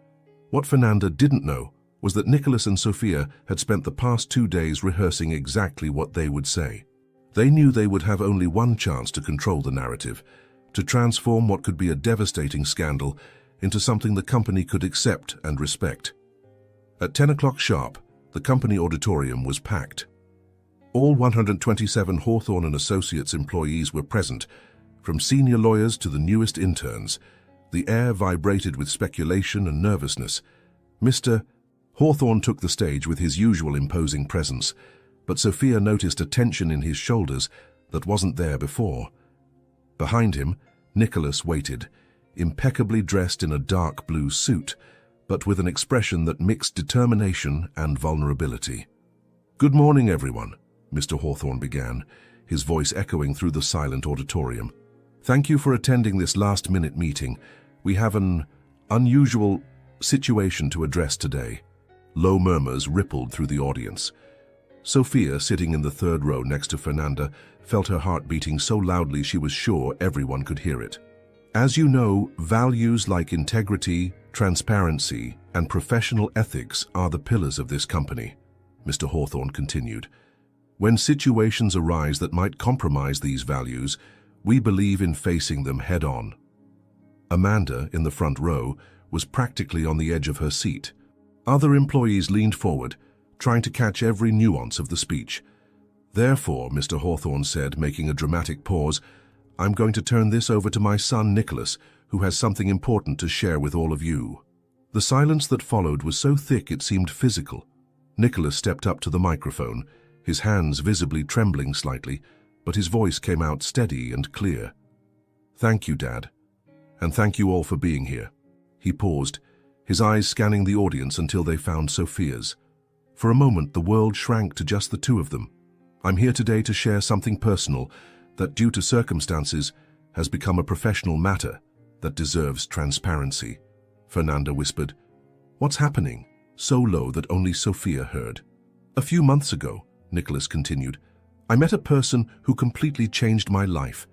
What Fernanda didn't know was that Nicholas and Sophia had spent the past 2 days rehearsing exactly what they would say. They knew they would have only one chance to control the narrative, to transform what could be a devastating scandal into something the company could accept and respect. At 10 o'clock sharp, the company auditorium was packed. All 127 Hawthorne and Associates employees were present, from senior lawyers to the newest interns. The air vibrated with speculation and nervousness. Mr. Hawthorne took the stage with his usual imposing presence, but Sophia noticed a tension in his shoulders that wasn't there before. Behind him, Nicholas waited, impeccably dressed in a dark blue suit, but with an expression that mixed determination and vulnerability. "Good morning, everyone," Mr. Hawthorne began, his voice echoing through the silent auditorium. "Thank you for attending this last-minute meeting. We have an unusual situation to address today." Low murmurs rippled through the audience. Sophia, sitting in the third row next to Fernanda, felt her heart beating so loudly she was sure everyone could hear it. "As you know, values like integrity, transparency, and professional ethics are the pillars of this company," Mr. Hawthorne continued. "When situations arise that might compromise these values, we believe in facing them head-on." Amanda, in the front row, was practically on the edge of her seat. Other employees leaned forward, trying to catch every nuance of the speech. "Therefore," Mr. Hawthorne said, making a dramatic pause, "I'm going to turn this over to my son, Nicholas, who has something important to share with all of you." The silence that followed was so thick it seemed physical. Nicholas stepped up to the microphone, his hands visibly trembling slightly, but his voice came out steady and clear. "Thank you, Dad. And thank you all for being here." He paused, his eyes scanning the audience until they found Sophia's. For a moment, the world shrank to just the two of them. "I'm here today to share something personal that, due to circumstances, has become a professional matter that deserves transparency," Fernanda whispered. "What's happening?" so low that only Sophia heard. "A few months ago," Nicholas continued, "I met a person who completely changed my life.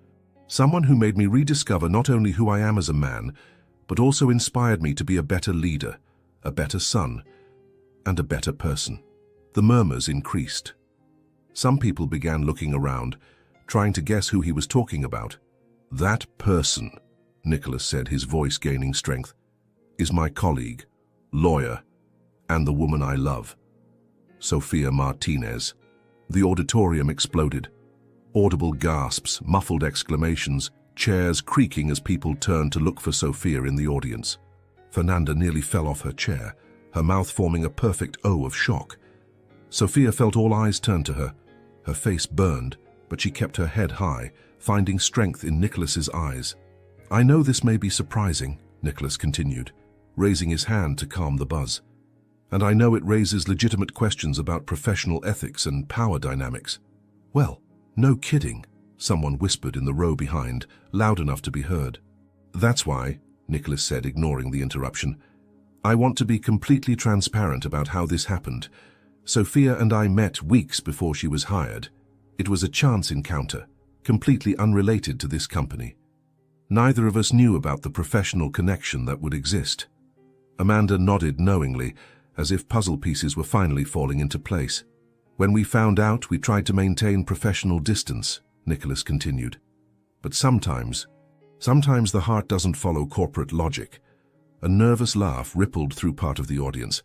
Someone who made me rediscover not only who I am as a man, but also inspired me to be a better leader, a better son, and a better person." The murmurs increased. Some people began looking around, trying to guess who he was talking about. "That person," Nicholas said, his voice gaining strength, "is my colleague, lawyer, and the woman I love, Sophia Martinez." The auditorium exploded. Audible gasps, muffled exclamations, chairs creaking as people turned to look for Sophia in the audience. Fernanda nearly fell off her chair, her mouth forming a perfect O of shock. Sophia felt all eyes turn to her. Her face burned, but she kept her head high, finding strength in Nicholas's eyes. "I know this may be surprising," Nicholas continued, raising his hand to calm the buzz. "And I know it raises legitimate questions about professional ethics and power dynamics." "Well, no kidding," someone whispered in the row behind, loud enough to be heard. "That's why," Nicholas said, ignoring the interruption, "I want to be completely transparent about how this happened. Sophia and I met weeks before she was hired. It was a chance encounter, completely unrelated to this company. Neither of us knew about the professional connection that would exist." Amanda nodded knowingly, as if puzzle pieces were finally falling into place. "When we found out, we tried to maintain professional distance," Nicholas continued. "But sometimes the heart doesn't follow corporate logic." A nervous laugh rippled through part of the audience.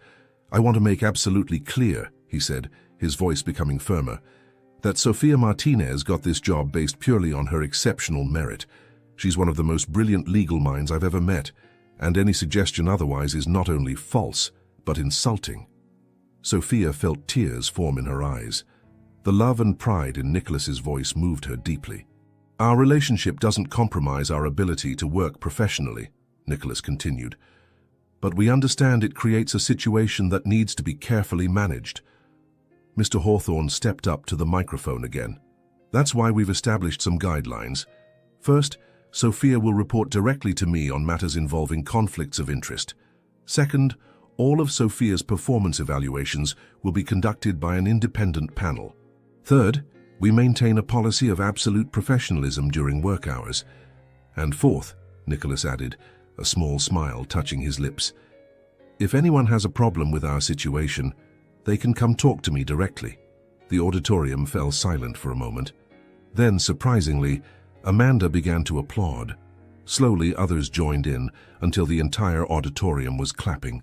"I want to make absolutely clear," he said, his voice becoming firmer, "that Sophia Martinez got this job based purely on her exceptional merit. She's one of the most brilliant legal minds I've ever met, and any suggestion otherwise is not only false, but insulting." Sophia felt tears form in her eyes. The love and pride in Nicholas's voice moved her deeply. "Our relationship doesn't compromise our ability to work professionally," Nicholas continued, "but we understand it creates a situation that needs to be carefully managed." Mr. Hawthorne stepped up to the microphone again. "That's why we've established some guidelines. First, Sophia will report directly to me on matters involving conflicts of interest. Second, all of Sophia's performance evaluations will be conducted by an independent panel. Third, we maintain a policy of absolute professionalism during work hours. And fourth," Nicholas added, a small smile touching his lips, "if anyone has a problem with our situation, they can come talk to me directly." The auditorium fell silent for a moment. Then, surprisingly, Amanda began to applaud. Slowly, others joined in until the entire auditorium was clapping.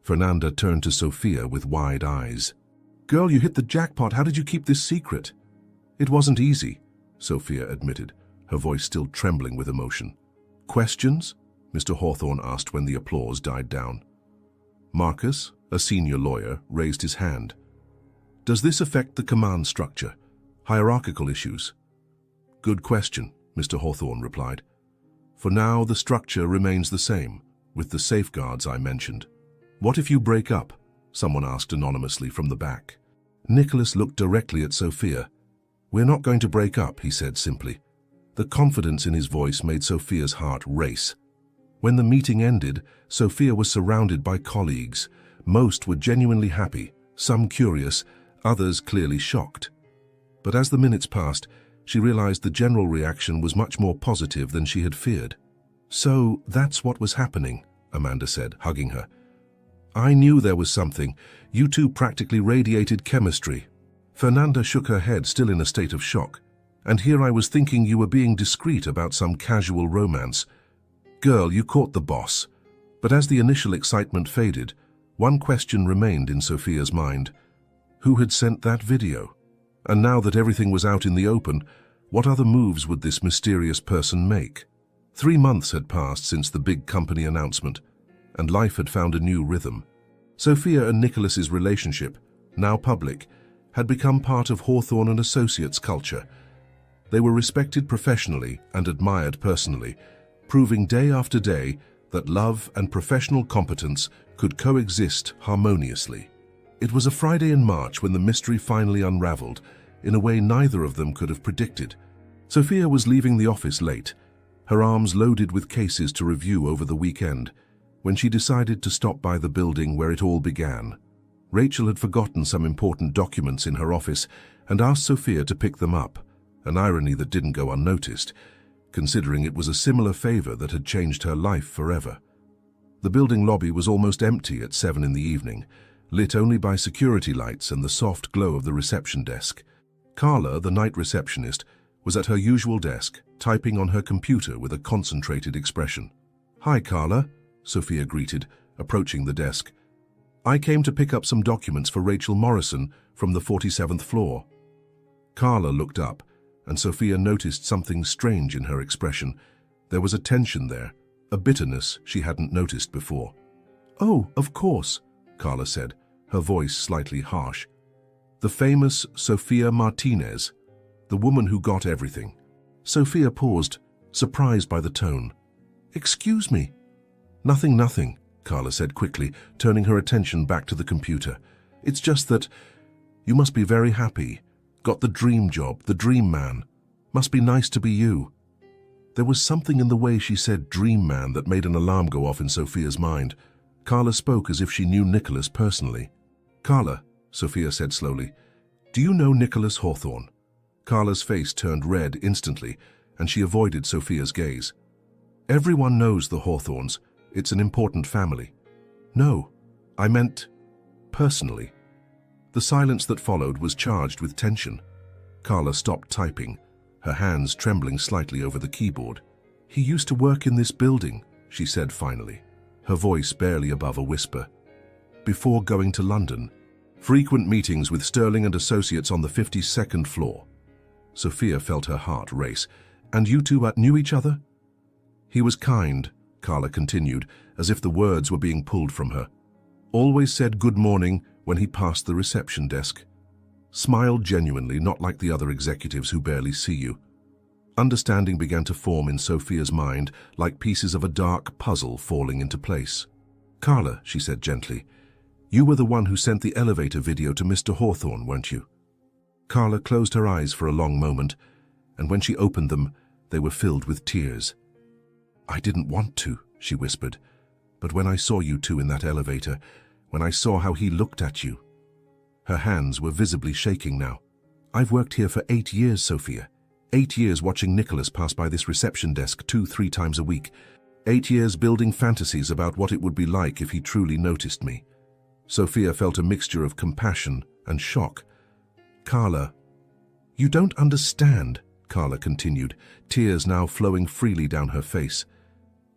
Fernanda turned to Sophia with wide eyes. "Girl, you hit the jackpot. How did you keep this secret?" "It wasn't easy," Sophia admitted, her voice still trembling with emotion. "Questions?" Mr. Hawthorne asked when the applause died down. Marcus, a senior lawyer, raised his hand. Does this affect the command structure? Hierarchical issues? Good question, Mr. Hawthorne replied. For now, the structure remains the same, with the safeguards I mentioned. What if you break up? Someone asked anonymously from the back. Nicholas looked directly at Sophia. We're not going to break up, he said simply. The confidence in his voice made Sophia's heart race. When the meeting ended, Sophia was surrounded by colleagues. Most were genuinely happy, some curious, others clearly shocked. But as the minutes passed, she realized the general reaction was much more positive than she had feared. So that's what was happening, Amanda said, hugging her. I knew there was something. You two practically radiated chemistry. Fernanda shook her head, still in a state of shock. And here I was thinking you were being discreet about some casual romance. Girl, you caught the boss. But as the initial excitement faded, one question remained in Sophia's mind. Who had sent that video? And now that everything was out in the open, what other moves would this mysterious person make? 3 months had passed since the big company announcement, and life had found a new rhythm. Sophia and Nicholas's relationship, now public, had become part of Hawthorne and Associates culture. They were respected professionally and admired personally, proving day after day that love and professional competence could coexist harmoniously. It was a Friday in March when the mystery finally unraveled, in a way neither of them could have predicted. Sophia was leaving the office late, her arms loaded with cases to review over the weekend, when she decided to stop by the building where it all began. Rachel had forgotten some important documents in her office and asked Sophia to pick them up, an irony that didn't go unnoticed, considering it was a similar favor that had changed her life forever. The building lobby was almost empty at 7 in the evening, lit only by security lights and the soft glow of the reception desk. Carla, the night receptionist, was at her usual desk, typing on her computer with a concentrated expression. Hi, Carla, Sophia greeted, approaching the desk. I came to pick up some documents for Rachel Morrison from the 47th floor. Carla looked up, and Sophia noticed something strange in her expression. There was a tension there, a bitterness she hadn't noticed before. Oh, of course, Carla said, her voice slightly harsh. The famous Sophia Martinez, the woman who got everything. Sophia paused, surprised by the tone. Excuse me. Nothing, Carla said quickly, turning her attention back to the computer. It's just that you must be very happy. Got the dream job, the dream man. Must be nice to be you. There was something in the way she said dream man that made an alarm go off in Sophia's mind. Carla spoke as if she knew Nicholas personally. Carla, Sophia said slowly, do you know Nicholas Hawthorne? Carla's face turned red instantly, and she avoided Sophia's gaze. Everyone knows the Hawthornes. It's an important family. No, I meant personally. The silence that followed was charged with tension. Carla stopped typing, her hands trembling slightly over the keyboard. He used to work in this building, she said finally, her voice barely above a whisper. Before going to London, frequent meetings with Sterling and Associates on the 52nd floor. Sophia felt her heart race. And you two knew each other? He was kind, Carla continued, as if the words were being pulled from her. Always said good morning when he passed the reception desk. Smiled genuinely, not like the other executives who barely see you. Understanding began to form in Sophia's mind like pieces of a dark puzzle falling into place. Carla, she said gently, you were the one who sent the elevator video to Mr. Hawthorne, weren't you? Carla closed her eyes for a long moment, and when she opened them, they were filled with tears. I didn't want to, she whispered, but when I saw you two in that elevator, when I saw how he looked at you. Her hands were visibly shaking now. I've worked here for 8 years, Sophia. 8 years watching Nicholas pass by this reception desk 2-3 times a week. 8 years building fantasies about what it would be like if he truly noticed me. Sophia felt a mixture of compassion and shock. Carla, you don't understand, Carla continued, tears now flowing freely down her face.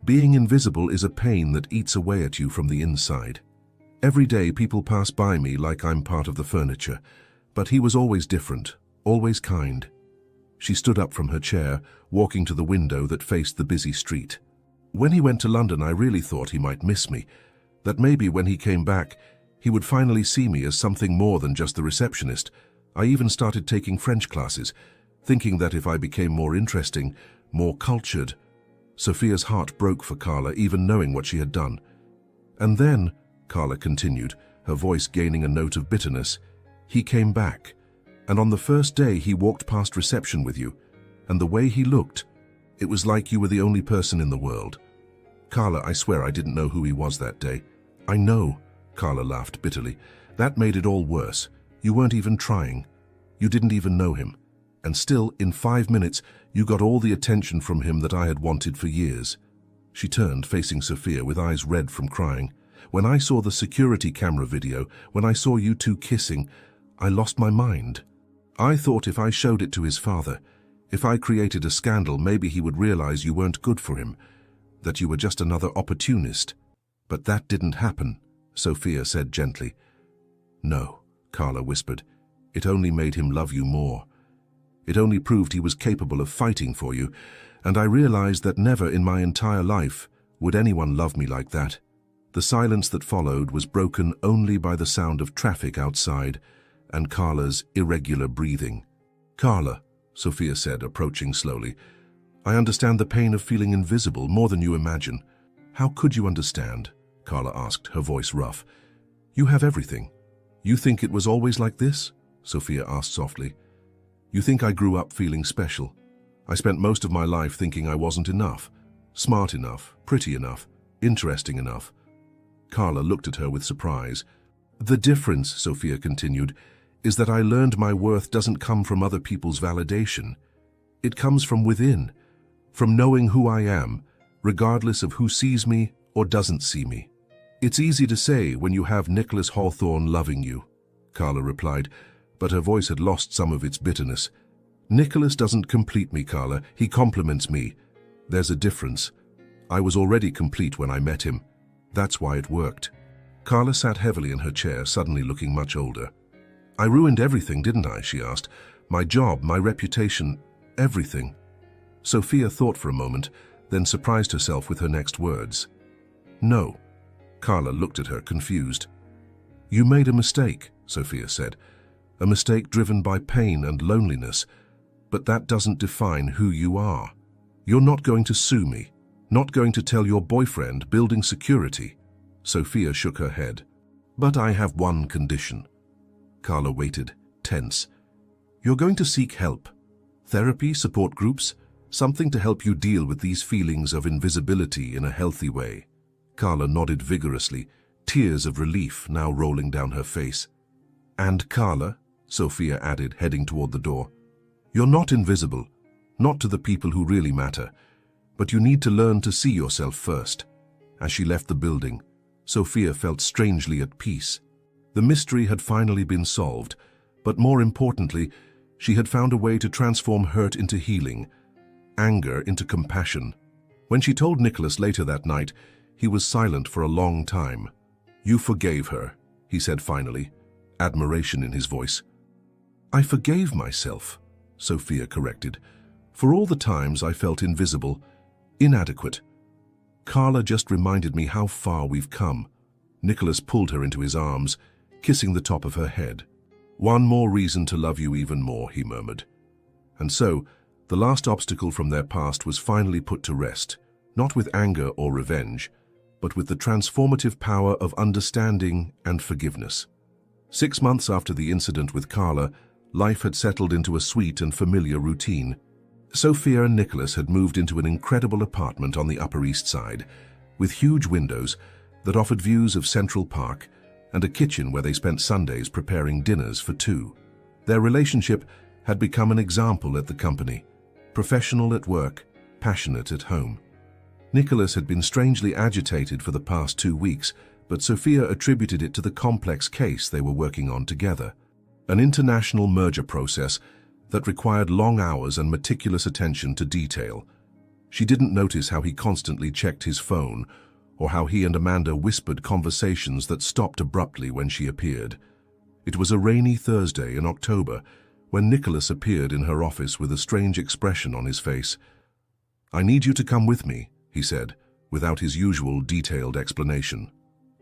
Being invisible is a pain that eats away at you from the inside. Every day people pass by me like I'm part of the furniture, but he was always different, always kind. She stood up from her chair, walking to the window that faced the busy street. When he went to London, I really thought he might miss me, That maybe when he came back, he would finally see me as something more than just the receptionist. I even started taking French classes, thinking that if I became more interesting, more cultured. Sophia's heart broke for Carla, even knowing what she had done. And then, Carla continued, her voice gaining a note of bitterness, he came back, and on the first day he walked past reception with you, and the way he looked, it was like you were the only person in the world. Carla, I swear I didn't know who he was that day. I know, Carla laughed bitterly. That made it all worse. You weren't even trying. You didn't even know him. And still, in 5 minutes, you got all the attention from him that I had wanted for years. She turned, facing Sophia with eyes red from crying. When I saw the security camera video, when I saw you two kissing, I lost my mind. I thought if I showed it to his father, if I created a scandal, maybe he would realize you weren't good for him, that you were just another opportunist. But that didn't happen, Sophia said gently. No, Carla whispered. It only made him love you more. It only proved he was capable of fighting for you, and I realized that never in my entire life would anyone love me like that. The silence that followed was broken only by the sound of traffic outside and Carla's irregular breathing. Carla, Sophia said, approaching slowly, I understand the pain of feeling invisible more than you imagine. How could you understand? Carla asked, her voice rough. You have everything. You think it was always like this? Sophia asked softly. You think I grew up feeling special? I spent most of my life thinking I wasn't enough, smart enough, pretty enough, interesting enough. Carla looked at her with surprise. The difference, Sophia continued, is that I learned my worth doesn't come from other people's validation. It comes from within, from knowing who I am, regardless of who sees me or doesn't see me. It's easy to say when you have Nicholas Hawthorne loving you, Carla replied, but her voice had lost some of its bitterness. Nicholas doesn't complete me, Carla. He complements me. There's a difference. I was already complete when I met him. That's why it worked. Carla sat heavily in her chair, suddenly looking much older. I ruined everything, didn't I? She asked. My job, my reputation, everything. Sophia thought for a moment, then surprised herself with her next words. No. Carla looked at her, confused. You made a mistake, Sophia said. A mistake driven by pain and loneliness. But that doesn't define who you are. You're not going to sue me. Not going to tell your boyfriend building security. Sophia shook her head. But I have one condition. Carla waited, tense. You're going to seek help. Therapy, support groups, something to help you deal with these feelings of invisibility in a healthy way. Carla nodded vigorously, tears of relief now rolling down her face. And Carla, Sophia added, heading toward the door, you're not invisible, not to the people who really matter, but you need to learn to see yourself first. As she left the building, Sophia felt strangely at peace. The mystery had finally been solved, but more importantly, she had found a way to transform hurt into healing, anger into compassion. When she told Nicholas later that night, he was silent for a long time. You forgave her, he said finally, admiration in his voice. I forgave myself, Sophia corrected, for all the times I felt invisible, inadequate. Carla just reminded me how far we've come. Nicholas pulled her into his arms, kissing the top of her head. One more reason to love you even more, he murmured. And so, the last obstacle from their past was finally put to rest, not with anger or revenge, but with the transformative power of understanding and forgiveness. 6 months after the incident with Carla, life had settled into a sweet and familiar routine. Sophia and Nicholas had moved into an incredible apartment on the Upper East Side, with huge windows that offered views of Central Park and a kitchen where they spent Sundays preparing dinners for two. Their relationship had become an example at the company, professional at work, passionate at home. Nicholas had been strangely agitated for the past 2 weeks, but Sophia attributed it to the complex case they were working on together, an international merger process that required long hours and meticulous attention to detail. She didn't notice how he constantly checked his phone, or how he and Amanda whispered conversations that stopped abruptly when she appeared. It was a rainy Thursday in October when Nicholas appeared in her office with a strange expression on his face. I need you to come with me, he said, without his usual detailed explanation.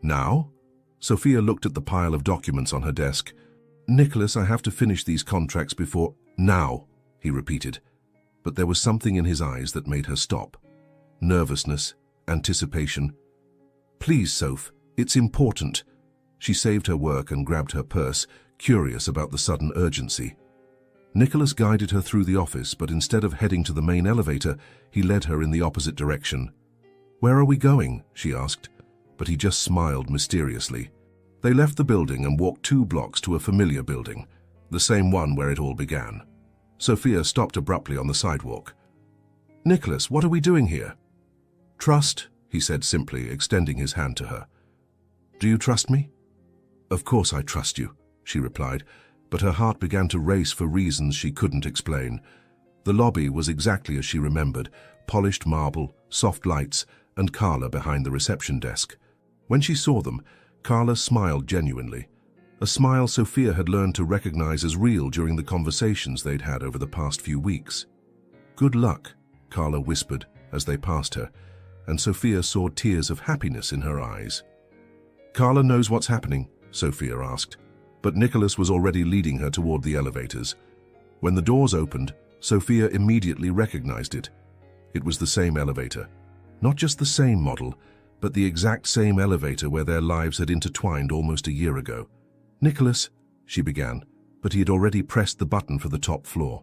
Now? Sophia looked at the pile of documents on her desk. Nicholas, I have to finish these contracts before... Now, he repeated. But there was something in his eyes that made her stop. Nervousness, anticipation. Please, Soph, it's important. She saved her work and grabbed her purse, curious about the sudden urgency. Nicholas guided her through the office, but instead of heading to the main elevator, he led her in the opposite direction. Where are we going? She asked, but he just smiled mysteriously. They left the building and walked 2 blocks to a familiar building, the same one where it all began. Sophia stopped abruptly on the sidewalk. Nicholas, what are we doing here? Trust, he said simply, extending his hand to her. Do you trust me? Of course I trust you, she replied, but her heart began to race for reasons she couldn't explain. The lobby was exactly as she remembered, polished marble, soft lights, and Carla behind the reception desk. When she saw them, Carla smiled genuinely, a smile Sophia had learned to recognize as real during the conversations they'd had over the past few weeks. Good luck, Carla whispered as they passed her, and Sophia saw tears of happiness in her eyes. Carla knows what's happening, Sophia asked, but Nicholas was already leading her toward the elevators. When the doors opened, Sophia immediately recognized it. It was the same elevator. Not just the same model, but the exact same elevator where their lives had intertwined almost a year ago. Nicholas, she began, but he had already pressed the button for the top floor.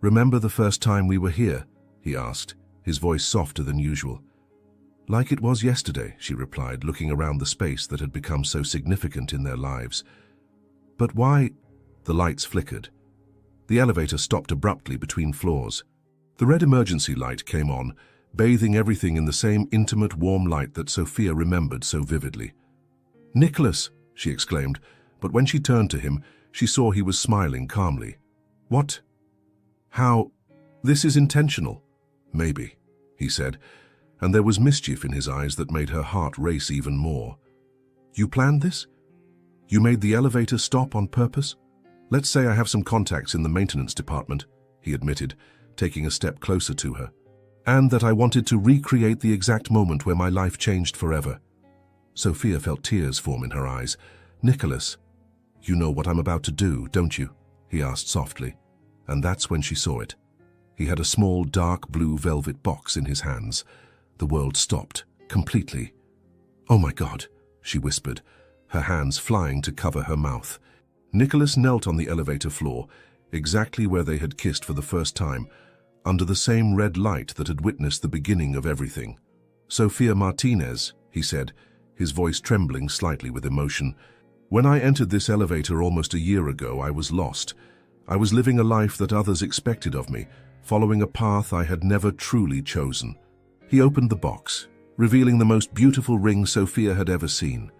Remember the first time we were here? He asked, his voice softer than usual. Like it was yesterday, she replied, looking around the space that had become so significant in their lives. But why? The lights flickered. The elevator stopped abruptly between floors. The red emergency light came on, bathing everything in the same intimate, warm light that Sophia remembered so vividly. Nicholas, she exclaimed, but when she turned to him, she saw he was smiling calmly. What? How? This is intentional. Maybe, he said, and there was mischief in his eyes that made her heart race even more. You planned this? You made the elevator stop on purpose? Let's say I have some contacts in the maintenance department, he admitted, taking a step closer to her. And that I wanted to recreate the exact moment where my life changed forever. Sophia felt tears form in her eyes. Nicholas, you know what I'm about to do, don't you? He asked softly, and that's when she saw it. He had a small, dark blue velvet box in his hands. The world stopped, completely. Oh my God, she whispered, her hands flying to cover her mouth. Nicholas knelt on the elevator floor, exactly where they had kissed for the first time, under the same red light that had witnessed the beginning of everything. Sophia Martinez, he said, his voice trembling slightly with emotion. When I entered this elevator almost a year ago, I was lost. I was living a life that others expected of me, following a path I had never truly chosen. He opened the box, revealing the most beautiful ring Sophia had ever seen.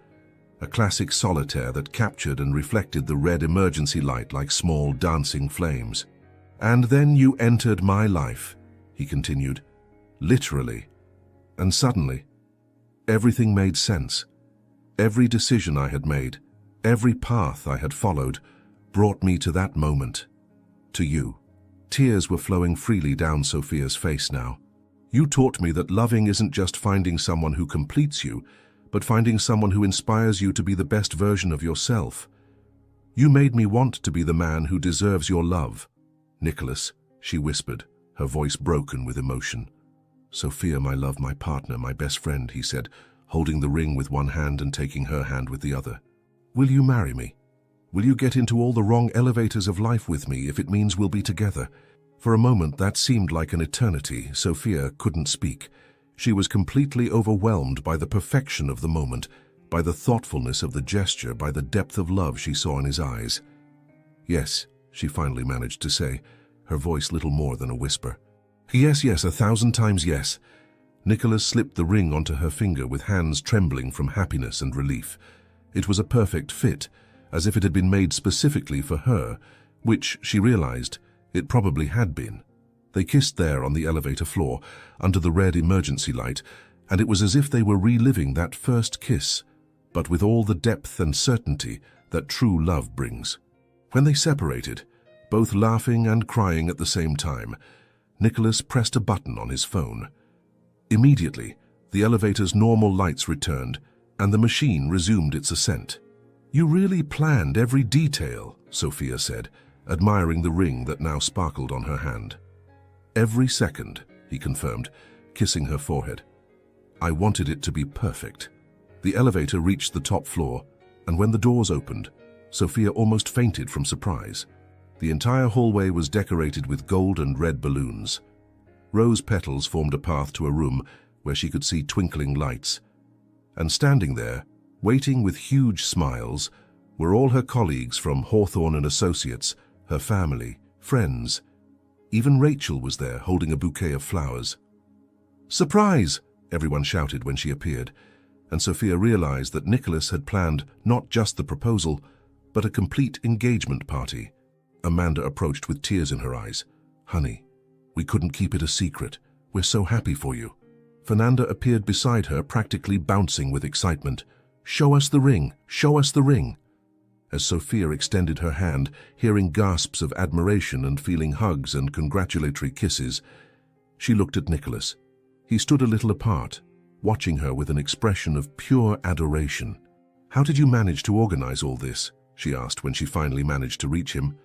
A classic solitaire that captured and reflected the red emergency light like small dancing flames. And then you entered my life, he continued, literally. And suddenly, everything made sense. Every decision I had made, every path I had followed, brought me to that moment, to you. Tears were flowing freely down Sophia's face now. You taught me that loving isn't just finding someone who completes you, but finding someone who inspires you to be the best version of yourself. You made me want to be the man who deserves your love. Nicholas, she whispered, her voice broken with emotion. Sophia, my love, my partner, my best friend, he said, holding the ring with one hand and taking her hand with the other. Will you marry me? Will you get into all the wrong elevators of life with me if it means we'll be together? For a moment that seemed like an eternity. Sophia couldn't speak. She was completely overwhelmed by the perfection of the moment, by the thoughtfulness of the gesture, by the depth of love she saw in his eyes. Yes, she finally managed to say, her voice little more than a whisper. Yes, yes, 1,000 times yes. Nicholas slipped the ring onto her finger with hands trembling from happiness and relief. It was a perfect fit, as if it had been made specifically for her, which, she realized, it probably had been. They kissed there on the elevator floor, under the red emergency light, and it was as if they were reliving that first kiss, but with all the depth and certainty that true love brings. When they separated, both laughing and crying at the same time, Nicholas pressed a button on his phone. Immediately, the elevator's normal lights returned, and the machine resumed its ascent. "You really planned every detail," Sophia said, admiring the ring that now sparkled on her hand. "Every second," he confirmed, kissing her forehead. "I wanted it to be perfect." The elevator reached the top floor, and when the doors opened, Sophia almost fainted from surprise. The entire hallway was decorated with gold and red balloons. Rose petals formed a path to a room where she could see twinkling lights. And standing there, waiting with huge smiles, were all her colleagues from Hawthorne and Associates, her family, friends. Even Rachel was there, holding a bouquet of flowers. "Surprise!" everyone shouted when she appeared, and Sophia realized that Nicholas had planned not just the proposal, but a complete engagement party. Amanda approached with tears in her eyes. "Honey, we couldn't keep it a secret. We're so happy for you." Fernanda appeared beside her, practically bouncing with excitement. "Show us the ring! Show us the ring!" As Sophia extended her hand, hearing gasps of admiration and feeling hugs and congratulatory kisses, she looked at Nicholas. He stood a little apart, watching her with an expression of pure adoration. "How did you manage to organize all this?" she asked when she finally managed to reach him.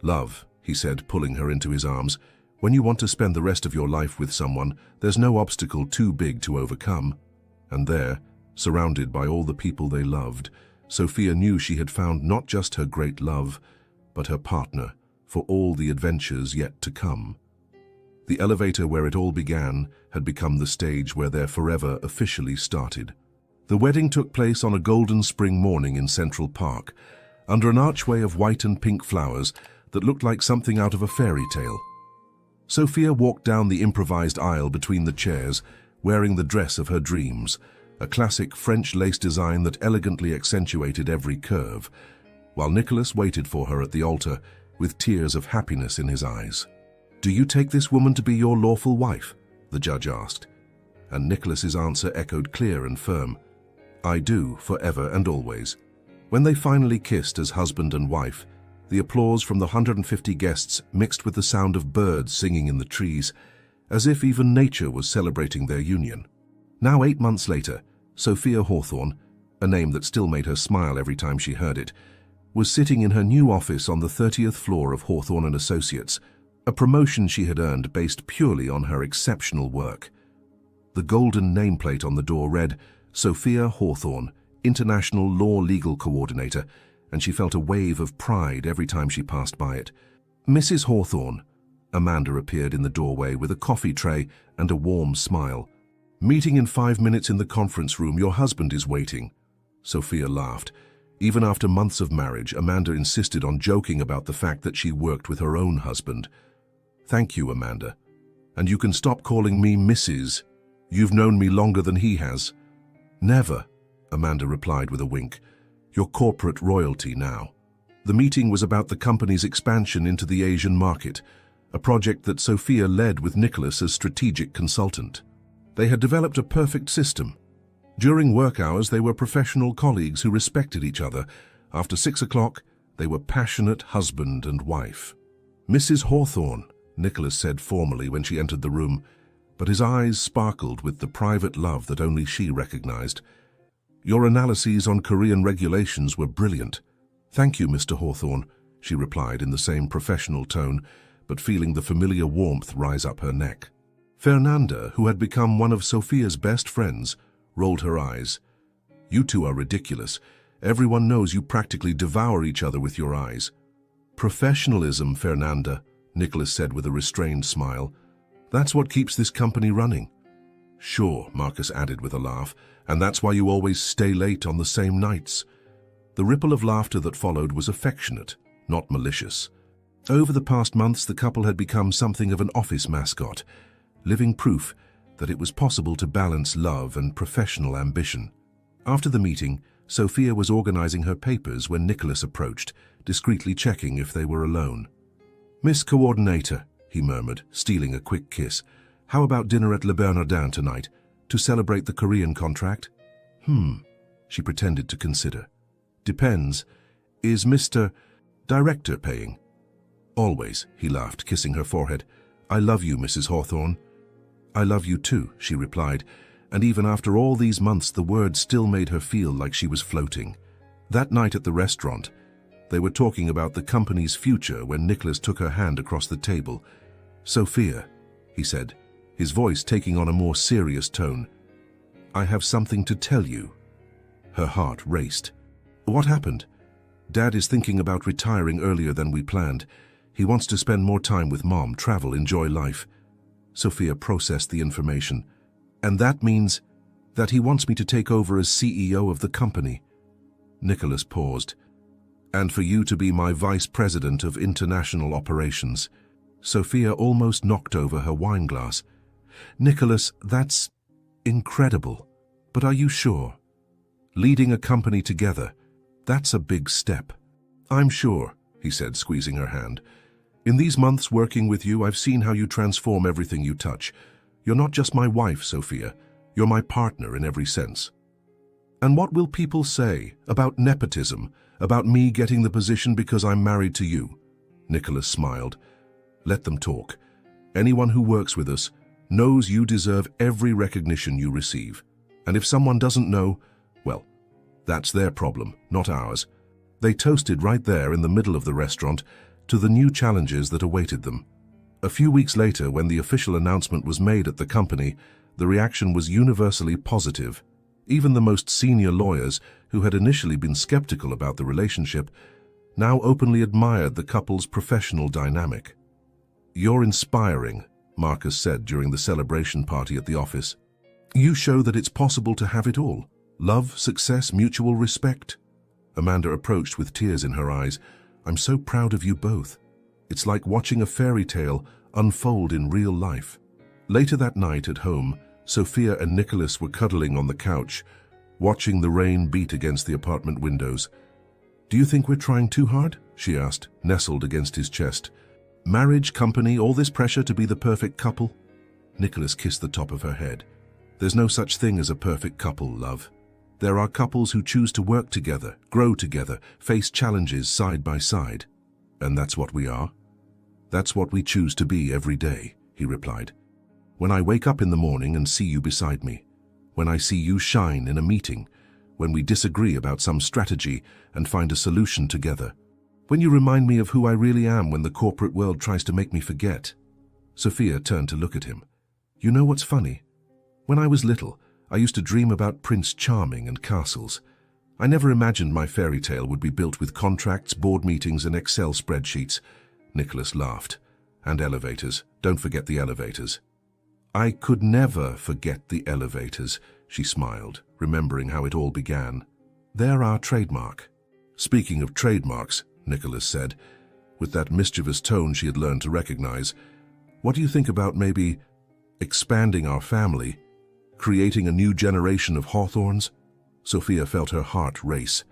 "Love," he said, pulling her into his arms. "When you want to spend the rest of your life with someone, there's no obstacle too big to overcome." And there, surrounded by all the people they loved, Sophia knew she had found not just her great love, but her partner for all the adventures yet to come. The elevator where it all began had become the stage where their forever officially started. The wedding took place on a golden spring morning in Central Park, under an archway of white and pink flowers that looked like something out of a fairy tale. Sophia walked down the improvised aisle between the chairs, wearing the dress of her dreams, a classic French lace design that elegantly accentuated every curve, while Nicholas waited for her at the altar with tears of happiness in his eyes. "Do you take this woman to be your lawful wife?" the judge asked, and Nicholas's answer echoed clear and firm. "I do, forever and always." When they finally kissed as husband and wife, the applause from the 150 guests mixed with the sound of birds singing in the trees, as if even nature was celebrating their union. Now 8 months later, Sophia Hawthorne, a name that still made her smile every time she heard it, was sitting in her new office on the 30th floor of Hawthorne and Associates, a promotion she had earned based purely on her exceptional work. The golden nameplate on the door read, "Sophia Hawthorne, International Law Legal Coordinator," and she felt a wave of pride every time she passed by it. "Mrs. Hawthorne," Amanda appeared in the doorway with a coffee tray and a warm smile. "Meeting in 5 minutes in the conference room. Your husband is waiting." Sophia laughed. Even after months of marriage, Amanda insisted on joking about the fact that she worked with her own husband. "Thank you, Amanda. And you can stop calling me Mrs. You've known me longer than he has." "Never," Amanda replied with a wink. "You're corporate royalty now." The meeting was about the company's expansion into the Asian market, a project that Sophia led with Nicholas as strategic consultant. They had developed a perfect system. During work hours, they were professional colleagues who respected each other. After 6 o'clock, they were passionate husband and wife. "Mrs. Hawthorne," Nicholas said formally when she entered the room, but his eyes sparkled with the private love that only she recognized. "Your analyses on Korean regulations were brilliant." "Thank you, Mr. Hawthorne," she replied in the same professional tone, but feeling the familiar warmth rise up her neck. Fernanda, who had become one of Sophia's best friends, rolled her eyes. "You two are ridiculous. Everyone knows you practically devour each other with your eyes." "Professionalism, Fernanda," Nicholas said with a restrained smile. "That's what keeps this company running." "Sure," Marcus added with a laugh, "and that's why you always stay late on the same nights." The ripple of laughter that followed was affectionate, not malicious. Over the past months, the couple had become something of an office mascot, living proof that it was possible to balance love and professional ambition. After the meeting, Sophia was organizing her papers when Nicholas approached, discreetly checking if they were alone. "Miss Coordinator," he murmured, stealing a quick kiss, "how about dinner at Le Bernardin tonight, to celebrate the Korean contract?" She pretended to consider. "Depends. Is Mr. Director paying?" "Always," he laughed, kissing her forehead. "I love you, Mrs. Hawthorne." "I love you too," she replied, and even after all these months the word still made her feel like she was floating. That night at the restaurant, they were talking about the company's future when Nicholas took her hand across the table. "Sophia," he said, his voice taking on a more serious tone, "I have something to tell you." Her heart raced. "What happened?" "Dad is thinking about retiring earlier than we planned. He wants to spend more time with Mom, travel, enjoy life." Sophia processed the information. "And that means that he wants me to take over as CEO of the company." Nicholas paused. "And for you to be my vice president of international operations." Sophia almost knocked over her wine glass. "Nicholas, that's incredible. But are you sure? Leading a company together, that's a big step." "I'm sure," he said, squeezing her hand. "In these months working with you, I've seen how you transform everything you touch. You're not just my wife, Sophia. You're my partner in every sense." "And what will people say about nepotism, about me getting the position because I'm married to you?" Nicholas smiled. "Let them talk. Anyone who works with us knows you deserve every recognition you receive. And if someone doesn't know, well, that's their problem, not ours." They toasted right there in the middle of the restaurant to the new challenges that awaited them. A few weeks later, when the official announcement was made at the company, the reaction was universally positive. Even the most senior lawyers, who had initially been skeptical about the relationship, now openly admired the couple's professional dynamic. "You're inspiring," Marcus said during the celebration party at the office. "You show that it's possible to have it all. Love, success, mutual respect." Amanda approached with tears in her eyes. "I'm so proud of you both. It's like watching a fairy tale unfold in real life." Later that night at home, Sophia and Nicholas were cuddling on the couch, watching the rain beat against the apartment windows. "Do you think we're trying too hard?" she asked, nestled against his chest. "Marriage, company, all this pressure to be the perfect couple?" Nicholas kissed the top of her head. "There's no such thing as a perfect couple, love. There are couples who choose to work together, grow together, face challenges side by side. And that's what we are. That's what we choose to be every day," he replied. "When I wake up in the morning and see you beside me, when I see you shine in a meeting, when we disagree about some strategy and find a solution together, when you remind me of who I really am when the corporate world tries to make me forget." Sophia turned to look at him. "You know what's funny? When I was little, I used to dream about Prince Charming and castles. I never imagined my fairy tale would be built with contracts, board meetings, and Excel spreadsheets." Nicholas laughed. "And elevators. Don't forget the elevators." "I could never forget the elevators," she smiled, remembering how it all began. "They're our trademark." "Speaking of trademarks," Nicholas said, with that mischievous tone she had learned to recognize, "what do you think about maybe expanding our family, creating a new generation of Hawthorns?" Sophia felt her heart race.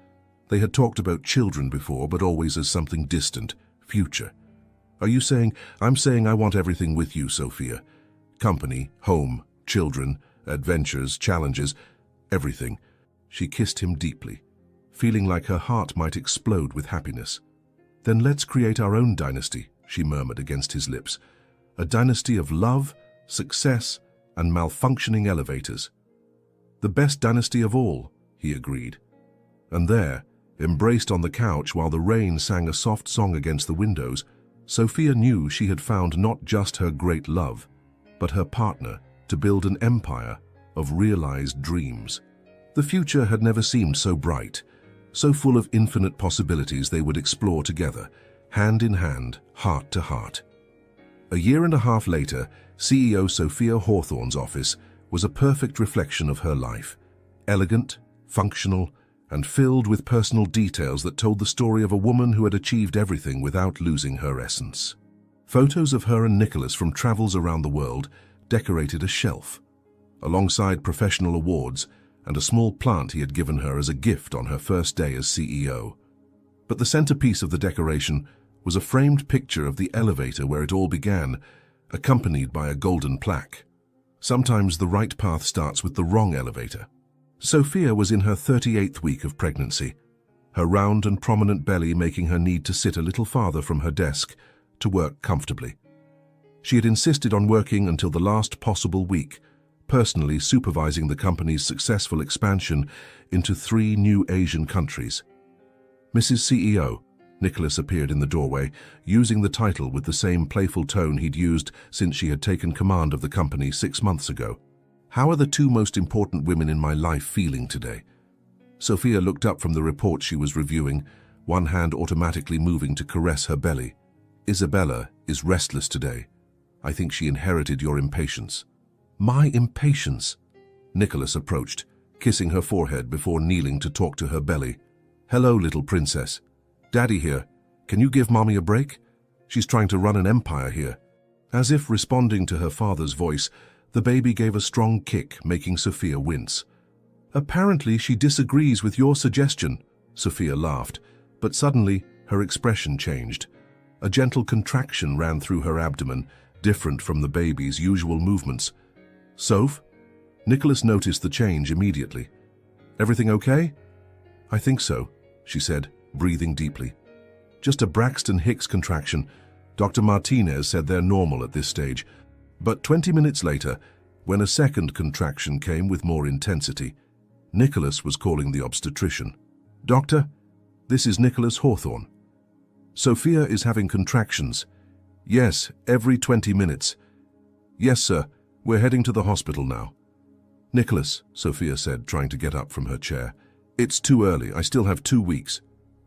They had talked about children before, but always as something distant, future. "Are you saying—" "I'm saying I want everything with you, Sophia. Company, home, children, adventures, challenges, everything." She kissed him deeply, feeling like her heart might explode with happiness. "Then let's create our own dynasty," she murmured against his lips. "A dynasty of love, success, and malfunctioning elevators." "The best dynasty of all," he agreed. And there, embraced on the couch while the rain sang a soft song against the windows, Sophia knew she had found not just her great love, but her partner to build an empire of realized dreams. The future had never seemed so bright, so full of infinite possibilities they would explore together, hand in hand, heart to heart. A year and a half later, CEO Sophia Hawthorne's office was a perfect reflection of her life, elegant, functional, and filled with personal details that told the story of a woman who had achieved everything without losing her essence. Photos of her and Nicholas from travels around the world decorated a shelf, alongside professional awards and a small plant he had given her as a gift on her first day as CEO. But the centerpiece of the decoration was a framed picture of the elevator where it all began, accompanied by a golden plaque. Sometimes the right path starts with the wrong elevator. Sophia was in her 38th week of pregnancy, her round and prominent belly making her need to sit a little farther from her desk to work comfortably. She had insisted on working until the last possible week, personally supervising the company's successful expansion into 3 new Asian countries. Mrs. CEO, Nicholas appeared in the doorway, using the title with the same playful tone he'd used since she had taken command of the company 6 months ago. How are the 2 most important women in my life feeling today? Sophia looked up from the report she was reviewing, one hand automatically moving to caress her belly. Isabella is restless today. I think she inherited your impatience. My impatience? Nicholas approached, kissing her forehead before kneeling to talk to her belly. Hello, little princess. Daddy here. Can you give Mommy a break? She's trying to run an empire here. As if responding to her father's voice, the baby gave a strong kick, making Sophia wince. Apparently she disagrees with your suggestion, Sophia laughed, but suddenly her expression changed. A gentle contraction ran through her abdomen, different from the baby's usual movements. Soph? Nicholas noticed the change immediately. Everything okay? I think so, she said, breathing deeply. Just a Braxton Hicks contraction. Dr. Martinez said they're normal at this stage. But 20 minutes later, when a second contraction came with more intensity, Nicholas was calling the obstetrician. Doctor, this is Nicholas Hawthorne. Sophia is having contractions. Yes, every 20 minutes. Yes, sir. We're heading to the hospital now. Nicholas, Sophia said, trying to get up from her chair. It's too early. I still have 2 weeks.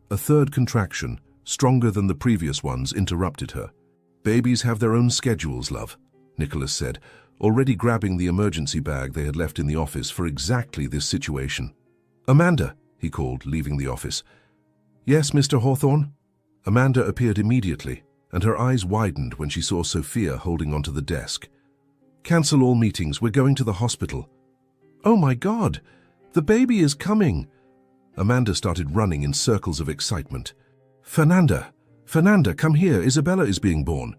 A third contraction, stronger than the previous ones, interrupted her. Babies have their own schedules, love, Nicholas said, already grabbing the emergency bag they had left in the office for exactly this situation. Amanda, he called, leaving the office. Yes, Mr. Hawthorne? Amanda appeared immediately, and her eyes widened when she saw Sophia holding onto the desk. Cancel all meetings. We're going to the hospital. Oh my God! The baby is coming! Amanda started running in circles of excitement. Fernanda! Fernanda, come here. Isabella is being born.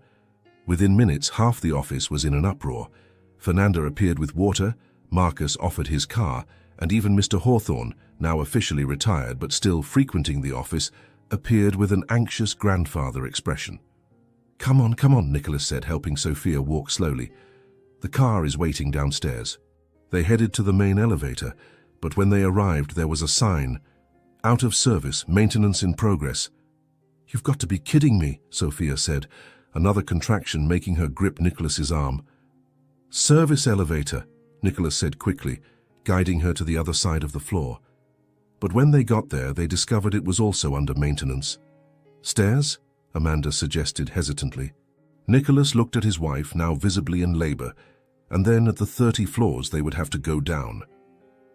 Within minutes, half the office was in an uproar. Fernanda appeared with water, Marcus offered his car, and even Mr. Hawthorne, now officially retired but still frequenting the office, appeared with an anxious grandfather expression. Come on, Nicholas said, helping Sophia walk slowly. The car is waiting downstairs. They headed to the main elevator, but when they arrived there was a sign. Out of service, maintenance in progress. You've got to be kidding me, Sophia said, another contraction making her grip Nicholas's arm. Service elevator, Nicholas said quickly, guiding her to the other side of the floor. But when they got there, they discovered it was also under maintenance. Stairs? Amanda suggested hesitantly. Nicholas looked at his wife, now visibly in labor, and then at the 30 floors they would have to go down.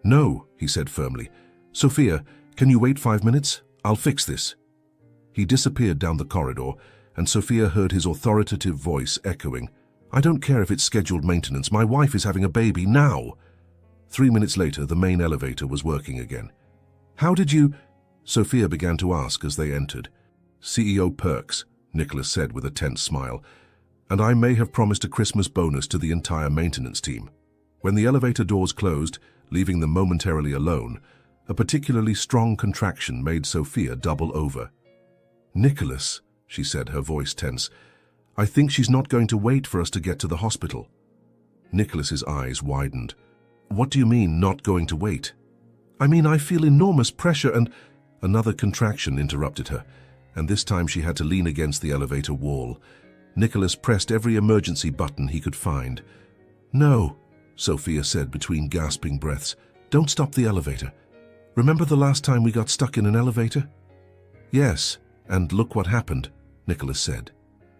No, he said firmly. Sophia, can you wait 5 minutes? I'll fix this. He disappeared down the corridor, and Sophia heard his authoritative voice echoing. I don't care if it's scheduled maintenance. My wife is having a baby now. 3 minutes later, the main elevator was working again. How did you... Sophia began to ask as they entered. CEO Perks, Nicholas said with a tense smile, and I may have promised a Christmas bonus to the entire maintenance team. When the elevator doors closed, leaving them momentarily alone, a particularly strong contraction made Sophia double over. Nicholas, she said, her voice tense, I think she's not going to wait for us to get to the hospital. Nicholas's eyes widened. What do you mean, not going to wait? I mean, I feel enormous pressure and... Another contraction interrupted her, and this time she had to lean against the elevator wall. Nicholas pressed every emergency button he could find. No, Sophia said between gasping breaths. Don't stop the elevator. Remember the last time we got stuck in an elevator? Yes, and look what happened, Nicholas said.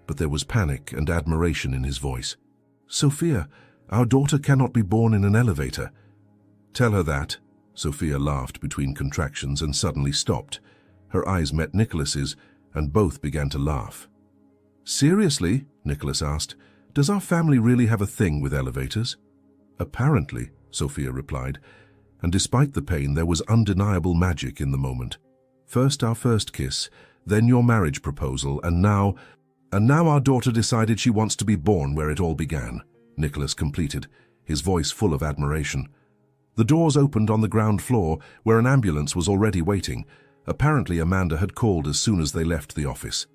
But there was panic and admiration in his voice. Sophia, our daughter cannot be born in an elevator. Tell her that. Sophia laughed between contractions and suddenly stopped. Her eyes met Nicholas's, and both began to laugh. Seriously? Nicholas asked. Does our family really have a thing with elevators? Apparently, Sophia replied, and despite the pain there was undeniable magic in the moment. First our first kiss, then your marriage proposal, and now our daughter decided she wants to be born where it all began, Nicholas completed, his voice full of admiration. The doors opened on the ground floor, where an ambulance was already waiting. Apparently Amanda had called as soon as they left the office.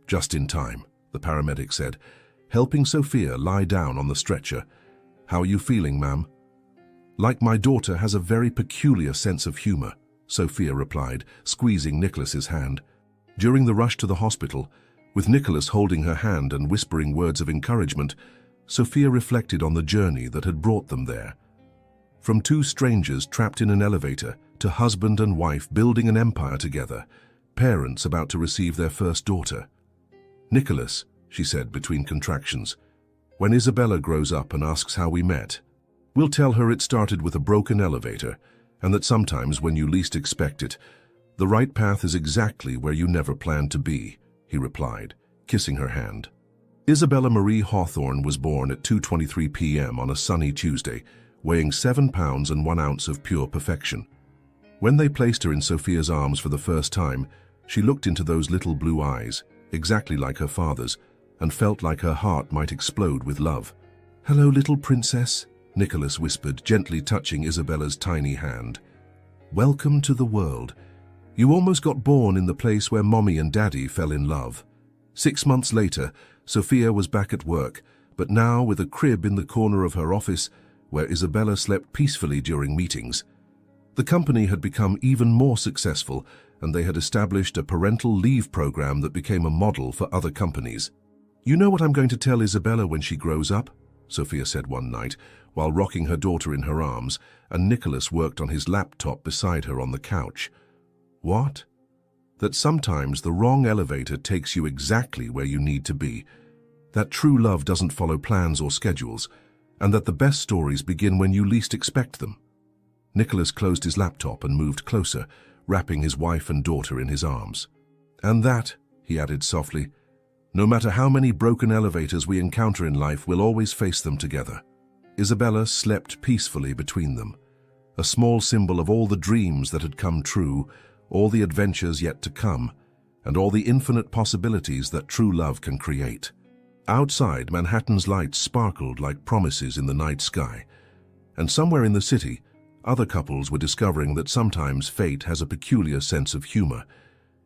Just in time, the paramedic said, helping Sophia lie down on the stretcher. How are you feeling, ma'am? Like my daughter has a very peculiar sense of humor, Sophia replied, squeezing Nicholas's hand. During the rush to the hospital, with Nicholas holding her hand and whispering words of encouragement, Sophia reflected on the journey that had brought them there. From two strangers trapped in an elevator to husband and wife building an empire together, parents about to receive their first daughter. Nicholas, she said between contractions, when Isabella grows up and asks how we met, we'll tell her it started with a broken elevator and that sometimes when you least expect it, the right path is exactly where you never planned to be, he replied, kissing her hand. Isabella Marie Hawthorne was born at 2:23 p.m. on a sunny Tuesday, weighing 7 pounds and 1 ounce of pure perfection. When they placed her in Sophia's arms for the first time, she looked into those little blue eyes, exactly like her father's, and felt like her heart might explode with love. "Hello, little princess," Nicholas whispered, gently touching Isabella's tiny hand. "Welcome to the world. You almost got born in the place where Mommy and Daddy fell in love." 6 months later, Sophia was back at work, but now with a crib in the corner of her office where Isabella slept peacefully during meetings. The company had become even more successful, and they had established a parental leave program that became a model for other companies. "You know what I'm going to tell Isabella when she grows up?" Sophia said one night, while rocking her daughter in her arms, and Nicholas worked on his laptop beside her on the couch. "What?" "That sometimes the wrong elevator takes you exactly where you need to be. That true love doesn't follow plans or schedules, and that the best stories begin when you least expect them." Nicholas closed his laptop and moved closer, wrapping his wife and daughter in his arms. "And that," he added softly, "no matter how many broken elevators we encounter in life, we'll always face them together." Isabella slept peacefully between them, a small symbol of all the dreams that had come true, all the adventures yet to come, and all the infinite possibilities that true love can create. Outside, Manhattan's lights sparkled like promises in the night sky, and somewhere in the city, other couples were discovering that sometimes fate has a peculiar sense of humor,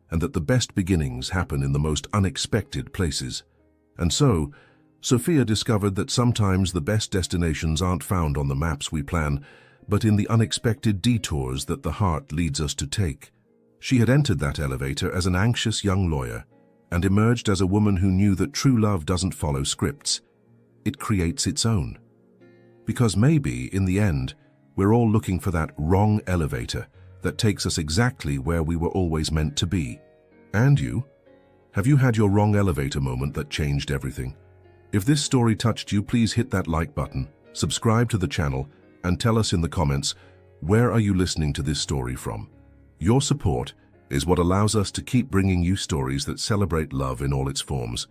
and that the best beginnings happen in the most unexpected places. And so, Sophia discovered that sometimes the best destinations aren't found on the maps we plan, but in the unexpected detours that the heart leads us to take. She had entered that elevator as an anxious young lawyer, and emerged as a woman who knew that true love doesn't follow scripts. It creates its own. Because maybe, in the end, we're all looking for that wrong elevator that takes us exactly where we were always meant to be. And you? Have you had your wrong elevator moment that changed everything? If this story touched you, please hit that like button, subscribe to the channel, and tell us in the comments, where are you listening to this story from? Your support is what allows us to keep bringing you stories that celebrate love in all its forms.